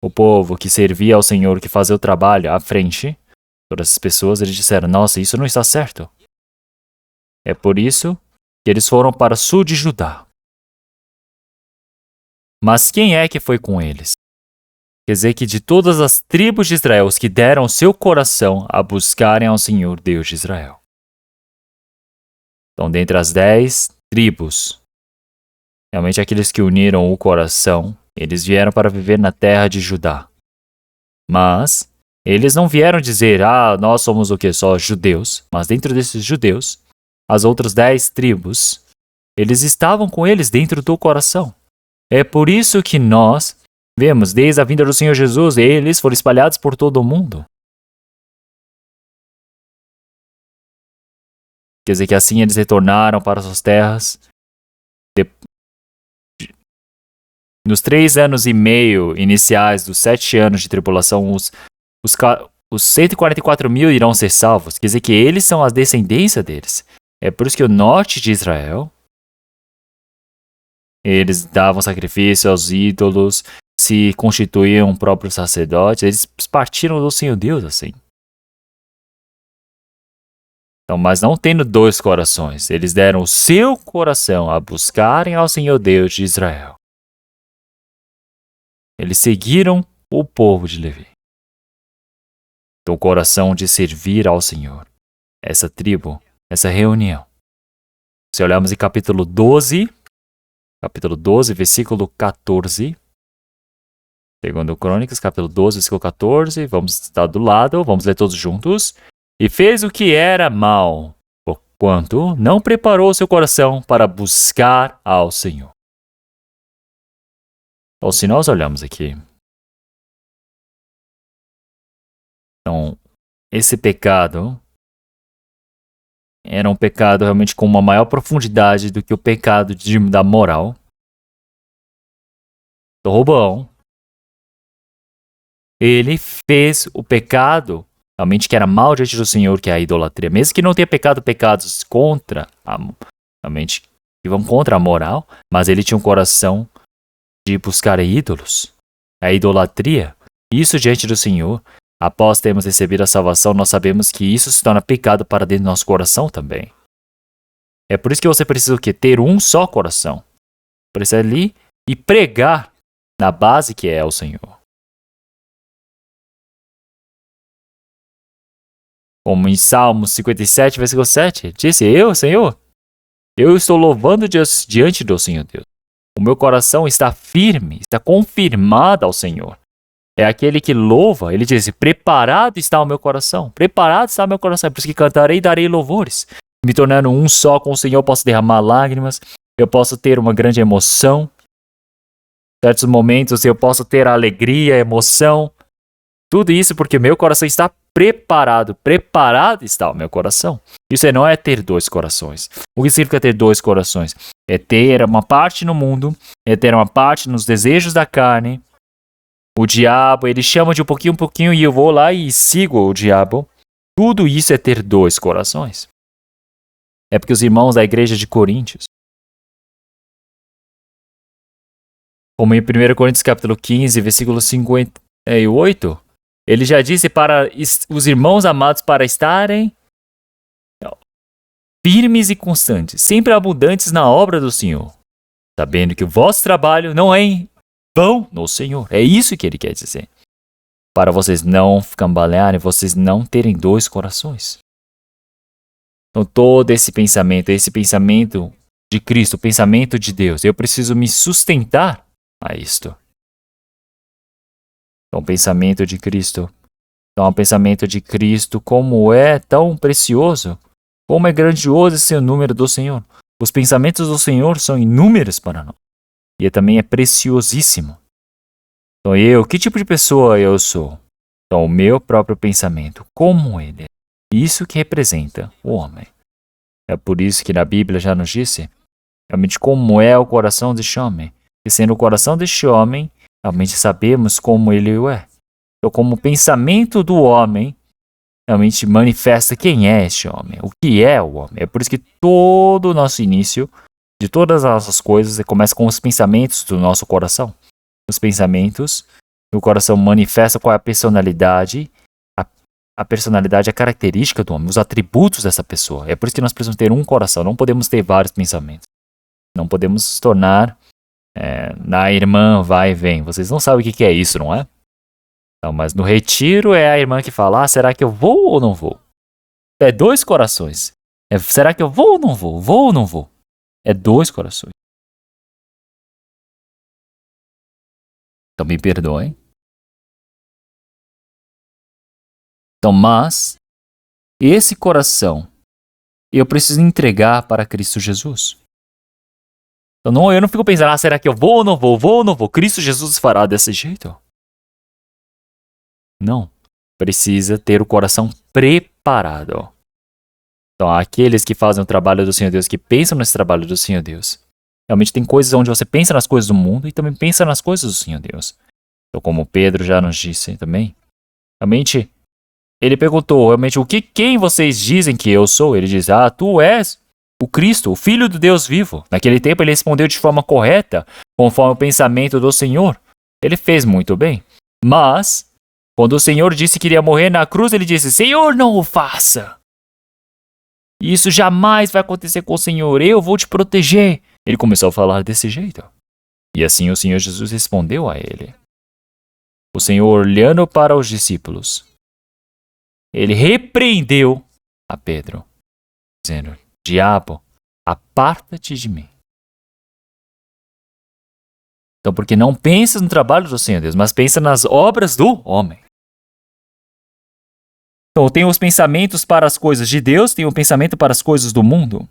o povo que servia ao Senhor, que fazia o trabalho à frente, todas as pessoas, eles disseram, nossa, isso não está certo. É por isso que eles foram para o sul de Judá. Mas quem é que foi com eles? Quer dizer que de todas as tribos de Israel, os que deram seu coração a buscarem ao Senhor Deus de Israel. Então, dentre as 10 tribos, realmente aqueles que uniram o coração, eles vieram para viver na terra de Judá. Mas eles não vieram dizer, nós somos o que? Só judeus. Mas dentro desses judeus, as outras 10 tribos, eles estavam com eles dentro do coração. É por isso que nós vemos, desde a vinda do Senhor Jesus, eles foram espalhados por todo o mundo. Quer dizer que assim eles retornaram para suas terras. Nos 3 anos e meio iniciais dos 7 anos de tribulação, os 144 mil irão ser salvos. Quer dizer que eles são a descendência deles. É por isso que o norte de Israel, eles davam sacrifício aos ídolos, se constituíam próprios sacerdotes, eles partiram do Senhor Deus assim. Então, mas não tendo dois corações, eles deram o seu coração a buscarem ao Senhor Deus de Israel. Eles seguiram o povo de Levi. Então, o coração de servir ao Senhor. Essa tribo, essa reunião. Se olharmos em capítulo 12, versículo 14. 2 Crônicas, capítulo 12, versículo 14. Vamos estar do lado, vamos ler todos juntos. E fez o que era mal, porquanto não preparou seu coração para buscar ao Senhor. Então, se nós olhamos aqui, então, esse pecado, era um pecado realmente com uma maior profundidade do que o pecado da moral. Do Roboão. Ele fez o pecado realmente que era mal diante do Senhor, que é a idolatria. Mesmo que não tenha pecados contra realmente que vão contra a moral, mas ele tinha um coração de buscar ídolos. A idolatria, isso diante do Senhor, após termos recebido a salvação, nós sabemos que isso se torna pecado para dentro do nosso coração também. É por isso que você precisa o quê? Ter um só coração. Precisa ali e pregar na base que é o Senhor. Como em Salmos 57, versículo 7, disse: Eu, Senhor, eu estou louvando diante do Senhor Deus. O meu coração está firme, está confirmado ao Senhor. É aquele que louva, ele diz: preparado está o meu coração. Preparado está o meu coração. É por isso que cantarei e darei louvores. Me tornando um só com o Senhor, eu posso derramar lágrimas, eu posso ter uma grande emoção. Em certos momentos eu posso ter alegria, emoção. Tudo isso porque meu coração está preparado. Preparado está o meu coração. Isso não é ter dois corações. O que significa ter dois corações? É ter uma parte no mundo, é ter uma parte nos desejos da carne. O diabo, ele chama de um pouquinho, e eu vou lá e sigo o diabo. Tudo isso é ter dois corações. É porque os irmãos da igreja de Coríntios, como em 1 Coríntios capítulo 15, versículo 58, ele já disse para os irmãos amados para estarem firmes e constantes, sempre abundantes na obra do Senhor, sabendo que o vosso trabalho não é em vão no Senhor. É isso que ele quer dizer. Para vocês não cambalearem, vocês não terem dois corações. Então todo esse pensamento de Cristo, o pensamento de Deus, eu preciso me sustentar a isto. Então, o pensamento de Cristo. Então, o pensamento de Cristo, como é tão precioso, como é grandioso esse o número do Senhor. Os pensamentos do Senhor são inúmeros para nós. E também é preciosíssimo. Então, que tipo de pessoa eu sou? Então, o meu próprio pensamento, como ele é. Isso que representa o homem. É por isso que na Bíblia já nos disse, realmente, como é o coração deste homem. E sendo o coração deste homem, realmente sabemos como ele é. Então, como o pensamento do homem realmente manifesta quem é este homem, o que é o homem. É por isso que todo o nosso início, de todas as nossas coisas, começa com os pensamentos do nosso coração. Os pensamentos do coração manifestam qual é a personalidade. A personalidade é a característica do homem, os atributos dessa pessoa. É por isso que nós precisamos ter um coração, não podemos ter vários pensamentos. Não podemos se tornar na irmã vai e vem. Vocês não sabem o que é isso, não é? Não, mas no retiro é a irmã que fala: será que eu vou ou não vou? É dois corações. Será que eu vou ou não vou? Vou ou não vou? É dois corações. Então me perdoem. Então, mas esse coração eu preciso entregar para Cristo Jesus. Então eu não fico pensando: será que eu vou ou não vou? Vou ou não vou? Cristo Jesus fará desse jeito? Não. Precisa ter o coração preparado. Então, aqueles que fazem o trabalho do Senhor Deus, que pensam nesse trabalho do Senhor Deus, realmente tem coisas onde você pensa nas coisas do mundo e também pensa nas coisas do Senhor Deus. Então, como Pedro já nos disse também, realmente, ele perguntou, realmente, quem vocês dizem que eu sou? Ele diz: tu és o Cristo, o Filho do Deus vivo. Naquele tempo, ele respondeu de forma correta, conforme o pensamento do Senhor. Ele fez muito bem. Mas quando o Senhor disse que iria morrer na cruz, ele disse: Senhor, não o faça. Isso jamais vai acontecer com o Senhor. Eu vou te proteger. Ele começou a falar desse jeito. E assim o Senhor Jesus respondeu a ele. O Senhor, olhando para os discípulos, ele repreendeu a Pedro, dizendo: Diabo, aparta-te de mim. Então, porque não pensas no trabalho do Senhor Deus, mas pensa nas obras do homem. Então, tem os pensamentos para as coisas de Deus, tem o pensamento para as coisas do mundo.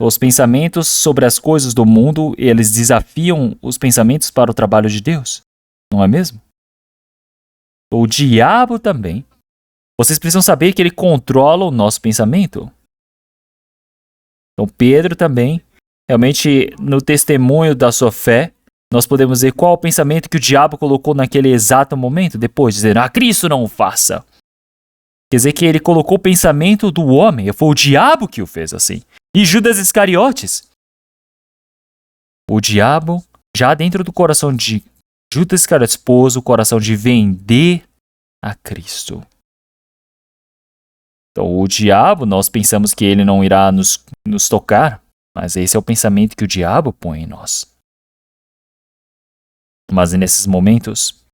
Os pensamentos sobre as coisas do mundo, eles desafiam os pensamentos para o trabalho de Deus. Não é mesmo? O diabo também. Vocês precisam saber que ele controla o nosso pensamento. Então Pedro também, realmente no testemunho da sua fé, nós podemos ver qual o pensamento que o diabo colocou naquele exato momento, depois dizendo, Cristo não o faça. Quer dizer que ele colocou o pensamento do homem, foi o diabo que o fez assim. E Judas Iscariotes. O diabo, já dentro do coração de Judas Iscariotes, pôs o coração de vender a Cristo. Então, o diabo, nós pensamos que ele não irá nos tocar, mas esse é o pensamento que o diabo põe em nós. Mas nesses momentos,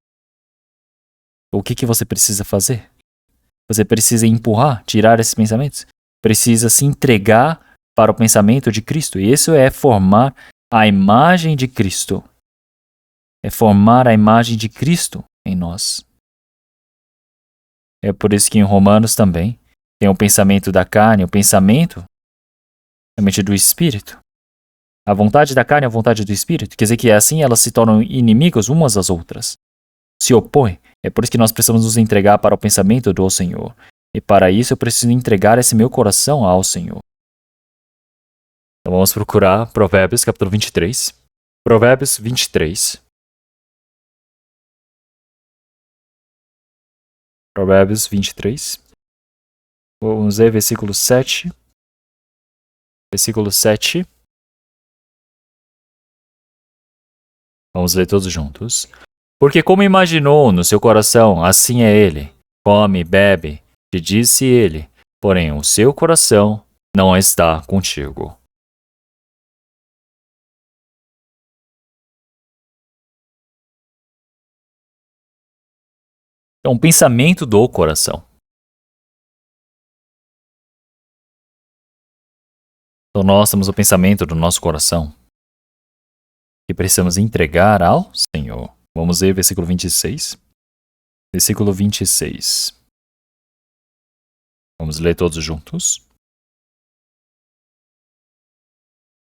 o que você precisa fazer? Você precisa empurrar, tirar esses pensamentos. Precisa se entregar para o pensamento de Cristo. E isso é formar a imagem de Cristo. É formar a imagem de Cristo em nós. É por isso que em Romanos também tem o pensamento da carne, o pensamento realmente do Espírito. A vontade da carne e a vontade do Espírito. Quer dizer que assim elas se tornam inimigas umas às outras. Se opõem. É por isso que nós precisamos nos entregar para o pensamento do Senhor. E para isso eu preciso entregar esse meu coração ao Senhor. Então vamos procurar Provérbios capítulo 23. Provérbios 23. Provérbios 23. Vamos ver versículo 7. Versículo 7. Vamos ler todos juntos. Porque como imaginou no seu coração, assim é ele. Come, bebe, te disse ele, porém o seu coração não está contigo. É um pensamento do coração. Então nós temos o pensamento do nosso coração que precisamos entregar ao Senhor. Vamos ver versículo 26. Versículo 26. Vamos ler todos juntos.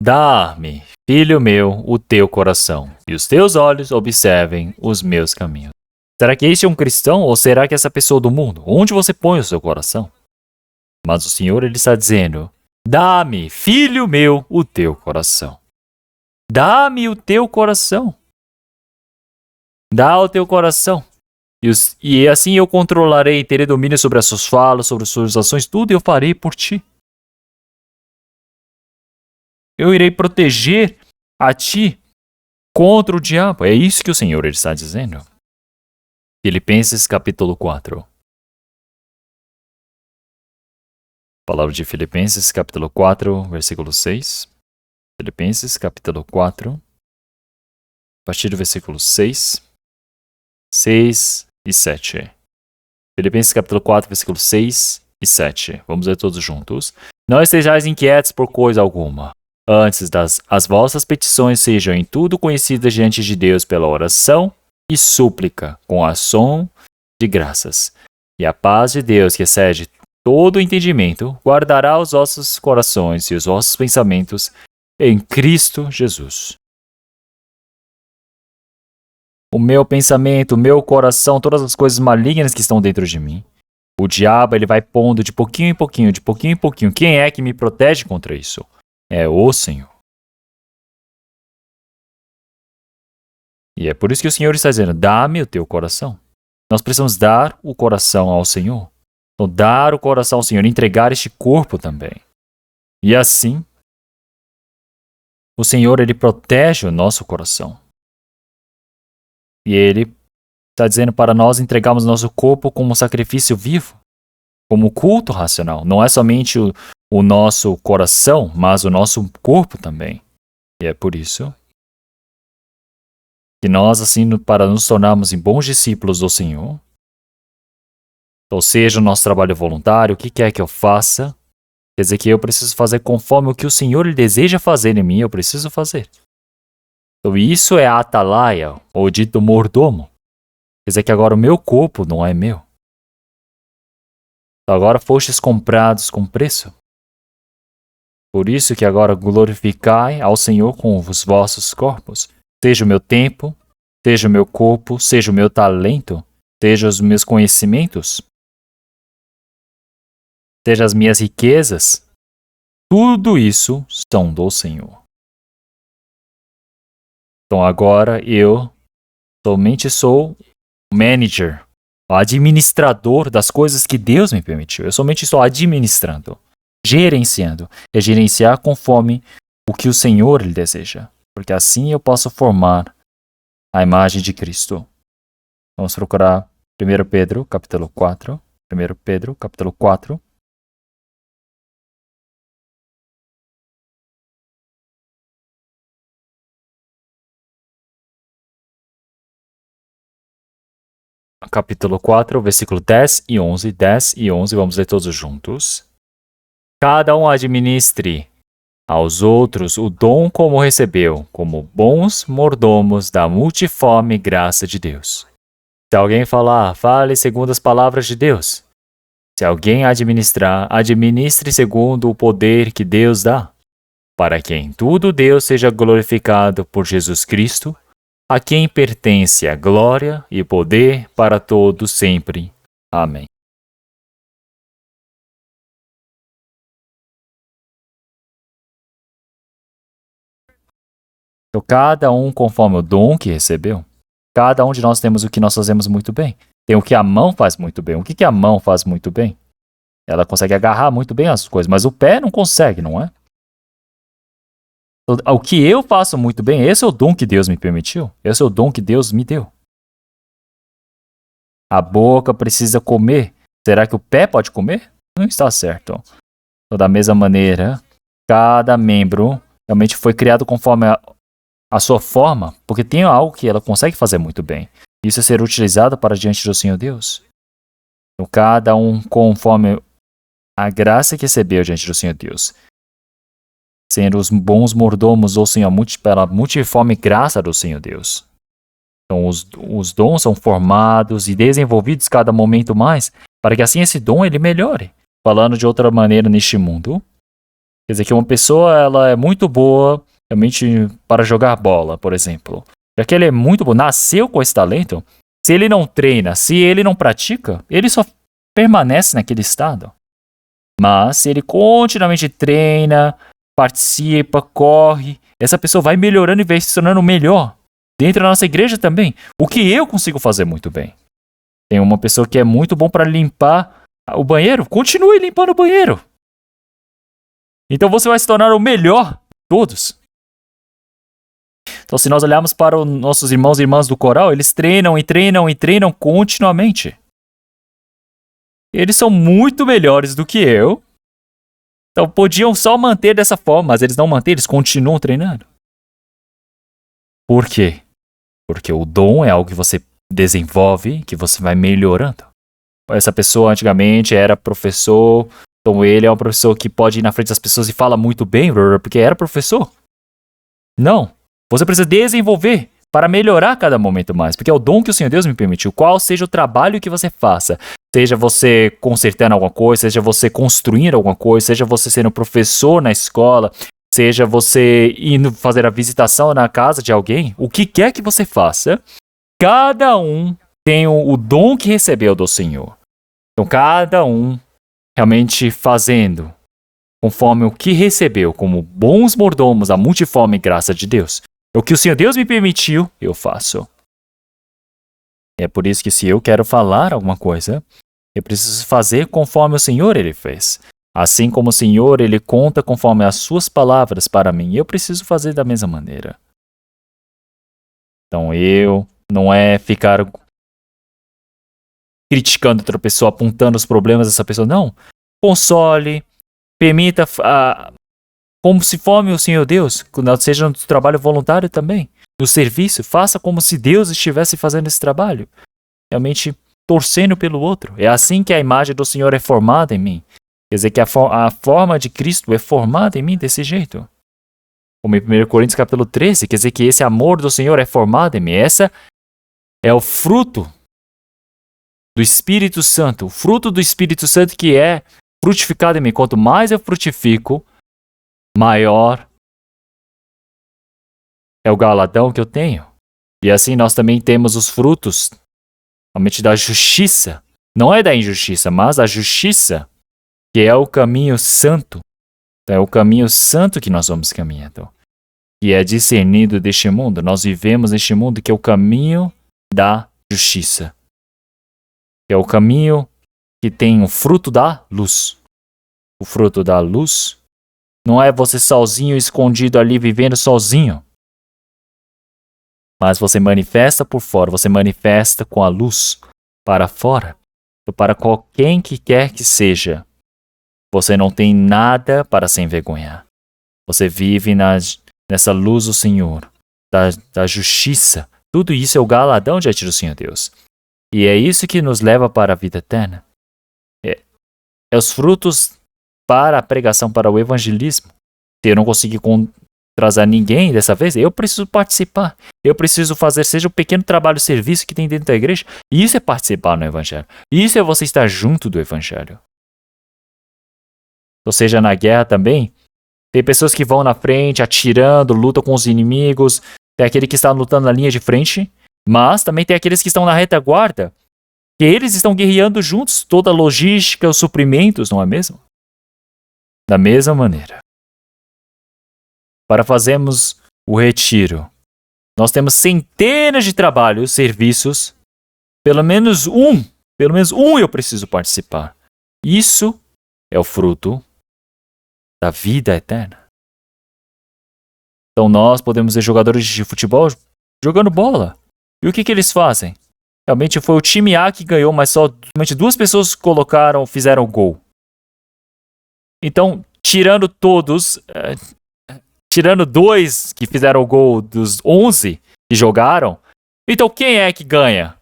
Dá-me, filho meu, o teu coração, e os teus olhos observem os meus caminhos. Será que este é um cristão ou será que essa pessoa do mundo? Onde você põe o seu coração? Mas o Senhor ele está dizendo, dá-me, filho meu, o teu coração. Dá-me o teu coração. Dá o teu coração. E assim eu controlarei, terei domínio sobre as suas falas, sobre as suas ações, tudo eu farei por ti. Eu irei proteger a ti contra o diabo. É isso que o Senhor ele está dizendo. Filipenses capítulo 4. Palavra de Filipenses capítulo 4, versículo 6. Filipenses capítulo 4, a partir do versículo 6. 6 e 7. Filipenses capítulo 4, versículos 6 e 7. Vamos ler todos juntos. Não estejais inquietos por coisa alguma. Antes as vossas petições sejam em tudo conhecidas diante de Deus pela oração e súplica, com ação de graças. E a paz de Deus, que excede todo o entendimento, guardará os vossos corações e os vossos pensamentos em Cristo Jesus. O meu pensamento, o meu coração, todas as coisas malignas que estão dentro de mim. O diabo ele vai pondo de pouquinho em pouquinho, de pouquinho em pouquinho. Quem é que me protege contra isso? É o Senhor. E é por isso que o Senhor está dizendo, dá-me o teu coração. Nós precisamos dar o coração ao Senhor. Então, dar o coração ao Senhor, entregar este corpo também. E assim, o Senhor ele protege o nosso coração. E ele está dizendo para nós entregarmos nosso corpo como um sacrifício vivo, como culto racional. Não é somente o nosso coração, mas o nosso corpo também. E é por isso que nós, assim, para nos tornarmos em bons discípulos do Senhor, ou seja, o nosso trabalho voluntário, o que quer que eu faça, quer dizer que eu preciso fazer conforme o que o Senhor ele deseja fazer em mim, eu preciso fazer. Então isso é a atalaia, ou dito mordomo. Quer dizer que agora o meu corpo não é meu. Então agora fostes comprados com preço. Por isso que agora glorificai ao Senhor com os vossos corpos. Seja o meu tempo, seja o meu corpo, seja o meu talento, seja os meus conhecimentos, seja as minhas riquezas, Tudo isso são do Senhor. Então agora eu somente sou o manager, o administrador das coisas que Deus me permitiu. Eu somente estou administrando, gerenciando. É gerenciar conforme o que o Senhor lhe deseja. Porque assim eu posso formar a imagem de Cristo. Vamos procurar 1 Pedro, capítulo 4. 1 Pedro, capítulo 4. Capítulo 4, versículo 10 e 11. 10 e 11, vamos ler todos juntos. Cada um administre aos outros o dom como recebeu, como bons mordomos da multiforme graça de Deus. Se alguém falar, fale segundo as palavras de Deus. Se alguém administrar, administre segundo o poder que Deus dá, para que em tudo Deus seja glorificado por Jesus Cristo, a quem pertence a glória e poder para todos sempre. Amém. Então, cada um conforme o dom que recebeu, cada um de nós temos o que nós fazemos muito bem. Tem o que a mão faz muito bem. O que a mão faz muito bem? Ela consegue agarrar muito bem as coisas, mas o pé não consegue, não é? O que eu faço muito bem, esse é o dom que Deus me permitiu. Esse é o dom que Deus me deu. A boca precisa comer. Será que o pé pode comer? Não está certo. Então, da mesma maneira, cada membro realmente foi criado conforme a sua forma, porque tem algo que ela consegue fazer muito bem. Isso é ser utilizado para diante do Senhor Deus. Então, cada um conforme a graça que recebeu diante do Senhor Deus. Sendo os bons mordomos do Senhor pela multiforme graça do Senhor Deus. Então, os dons são formados e desenvolvidos cada momento mais, para que assim esse dom ele melhore. Falando de outra maneira neste mundo, quer dizer que uma pessoa ela é muito boa realmente para jogar bola, por exemplo. Já que ele é muito bom, nasceu com esse talento, se ele não treina, se ele não pratica, ele só permanece naquele estado. Mas se ele continuamente treina, participa, corre, essa pessoa vai melhorando e vai se tornando melhor. Dentro da nossa igreja também. O que eu consigo fazer muito bem. Tem uma pessoa que é muito bom para limpar o banheiro. Continue limpando o banheiro. Então você vai se tornar o melhor de todos. Então se nós olharmos para os nossos irmãos e irmãs do coral, eles treinam e treinam e treinam continuamente. Eles são muito melhores do que eu. Então podiam só manter dessa forma, mas eles não mantêm, eles continuam treinando. Por quê? Porque o dom é algo que você desenvolve, que você vai melhorando. Essa pessoa antigamente era professor, então ele é um professor que pode ir na frente das pessoas e fala muito bem, porque era professor. Não. Você precisa desenvolver para melhorar a cada momento mais, porque é o dom que o Senhor Deus me permitiu. Qual seja o trabalho que você faça, seja você consertando alguma coisa, seja você construindo alguma coisa, seja você sendo professor na escola, seja você indo fazer a visitação na casa de alguém, o que quer que você faça, cada um tem o dom que recebeu do Senhor. Então, cada um realmente fazendo conforme o que recebeu, como bons mordomos da multiforme graça de Deus. O que o Senhor Deus me permitiu, eu faço. É por isso que se eu quero falar alguma coisa, eu preciso fazer conforme o Senhor ele fez. Assim como o Senhor, ele conta conforme as suas palavras para mim. Eu preciso fazer da mesma maneira. Então eu não é ficar criticando outra pessoa, apontando os problemas dessa pessoa. Não. Console, permita, como se forme o Senhor Deus, seja no trabalho voluntário também, no serviço, faça como se Deus estivesse fazendo esse trabalho. Realmente torcendo pelo outro. É assim que a imagem do Senhor é formada em mim. Quer dizer que a forma de Cristo é formada em mim desse jeito. Como em 1 Coríntios capítulo 13, quer dizer que esse amor do Senhor é formado em mim. Essa é o fruto do Espírito Santo. O fruto do Espírito Santo que é frutificado em mim. Quanto mais eu frutifico, maior é o galardão que eu tenho. E assim nós também temos os frutos, realmente da justiça. Não é da injustiça, mas da justiça, que é o caminho santo. Então, é o caminho santo que nós vamos caminhando. E é discernido deste mundo. Nós vivemos neste mundo que é o caminho da justiça. Que é o caminho que tem o fruto da luz. O fruto da luz não é você sozinho, escondido ali, vivendo sozinho. Mas você manifesta por fora, você manifesta com a luz para fora. Para qualquer que quer que seja. Você não tem nada para se envergonhar. Você vive nessa luz do Senhor, da justiça. Tudo isso é o galadão diante do Senhor Deus. E é isso que nos leva para a vida eterna. É os frutos para a pregação, para o evangelismo. Se eu não conseguir trazer ninguém dessa vez, eu preciso participar. Eu preciso fazer, seja um pequeno trabalho, serviço que tem dentro da igreja. Isso é participar no evangelho. Isso é você estar junto do evangelho. Ou seja, na guerra também, tem pessoas que vão na frente, atirando, lutam com os inimigos. Tem aquele que está lutando na linha de frente. Mas também tem aqueles que estão na retaguarda. Que eles estão guerreando juntos. Toda a logística, os suprimentos, não é mesmo? Da mesma maneira. Para fazermos o retiro, nós temos centenas de trabalhos, serviços. Pelo menos um eu preciso participar. Isso é o fruto da vida eterna. Então nós podemos ser jogadores de futebol jogando bola. E o que eles fazem? Realmente foi o time A que ganhou, mas somente 2 pessoas fizeram o gol. Então, tirando 2 que fizeram o gol dos 11 que jogaram, então quem é que ganha?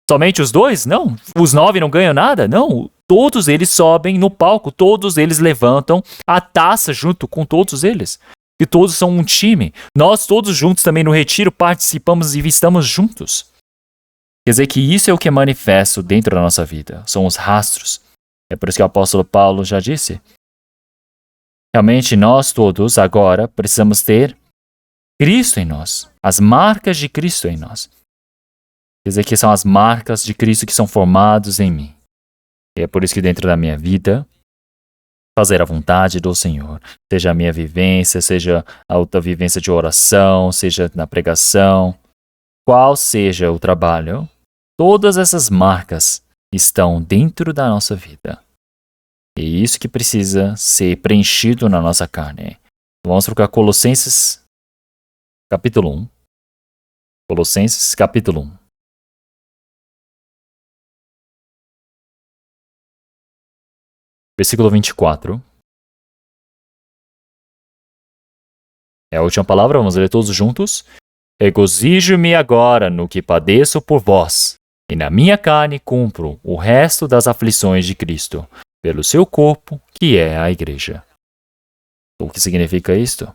Somente os 2? Não. Os 9 não ganham nada? Não. Todos eles sobem no palco, todos eles levantam a taça junto com todos eles. E todos são um time. Nós todos juntos também no retiro participamos e estamos juntos. Quer dizer que isso é o que é manifesto dentro da nossa vida. São os rastros. É por isso que o apóstolo Paulo já disse. Realmente nós todos agora precisamos ter Cristo em nós. As marcas de Cristo em nós. Quer dizer que são as marcas de Cristo que são formadas em mim. E é por isso que dentro da minha vida, fazer a vontade do Senhor. Seja a minha vivência, seja a outra vivência de oração, seja na pregação. Qual seja o trabalho, todas essas marcas estão dentro da nossa vida. E é isso que precisa ser preenchido na nossa carne. Vamos para Colossenses capítulo 1. Colossenses capítulo 1. Versículo 24. É a última palavra, vamos ler todos juntos. Regozijo-me agora no que padeço por vós, e na minha carne cumpro o resto das aflições de Cristo, pelo seu corpo, que é a igreja. O que significa isto?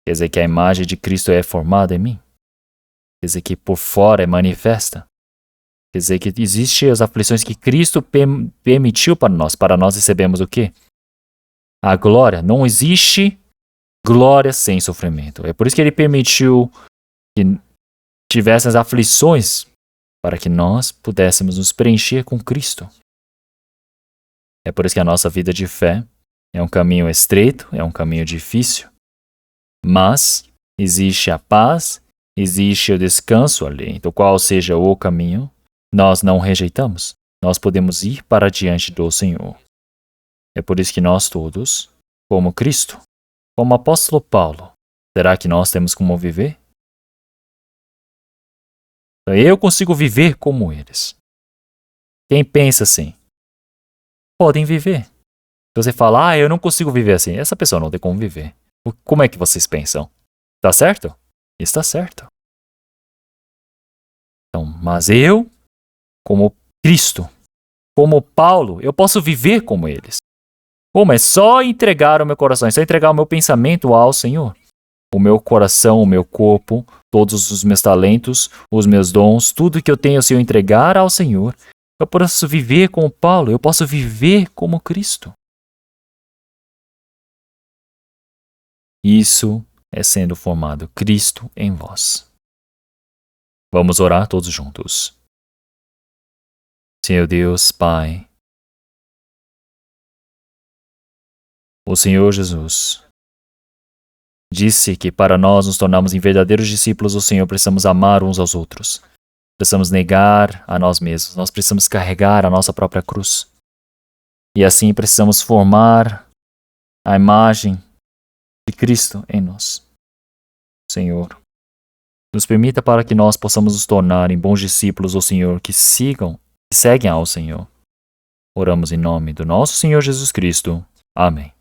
Quer dizer que a imagem de Cristo é formada em mim? Quer dizer que por fora é manifesta? Quer dizer que existem as aflições que Cristo permitiu para nós recebemos o quê? A glória. Não existe glória sem sofrimento. É por isso que ele permitiu que tivessem as aflições para que nós pudéssemos nos preencher com Cristo. É por isso que a nossa vida de fé é um caminho estreito, é um caminho difícil, mas existe a paz, existe o descanso ali. Então, qual seja o caminho, nós não rejeitamos. Nós podemos ir para diante do Senhor. É por isso que nós todos, como Cristo, como apóstolo Paulo, será que nós temos como viver? Eu consigo viver como eles. Quem pensa assim, podem viver. Se você fala, eu não consigo viver assim, essa pessoa não tem como viver. Como é que vocês pensam? Está certo? Está certo. Então, mas eu, como Cristo, como Paulo, eu posso viver como eles. Como? É só entregar o meu coração, é só entregar o meu pensamento ao Senhor. O meu coração, o meu corpo, todos os meus talentos, os meus dons, tudo que eu tenho, se eu entregar ao Senhor, eu posso viver como Paulo, eu posso viver como Cristo. Isso é sendo formado Cristo em vós. Vamos orar todos juntos. Senhor Deus, Pai, O Senhor Jesus disse que para nós nos tornarmos em verdadeiros discípulos do Senhor, precisamos amar uns aos outros. Precisamos negar a nós mesmos. Nós precisamos carregar a nossa própria cruz. E assim precisamos formar a imagem de Cristo em nós. Senhor, nos permita para que nós possamos nos tornar em bons discípulos do Senhor, que seguem ao Senhor. Oramos em nome do nosso Senhor Jesus Cristo. Amém.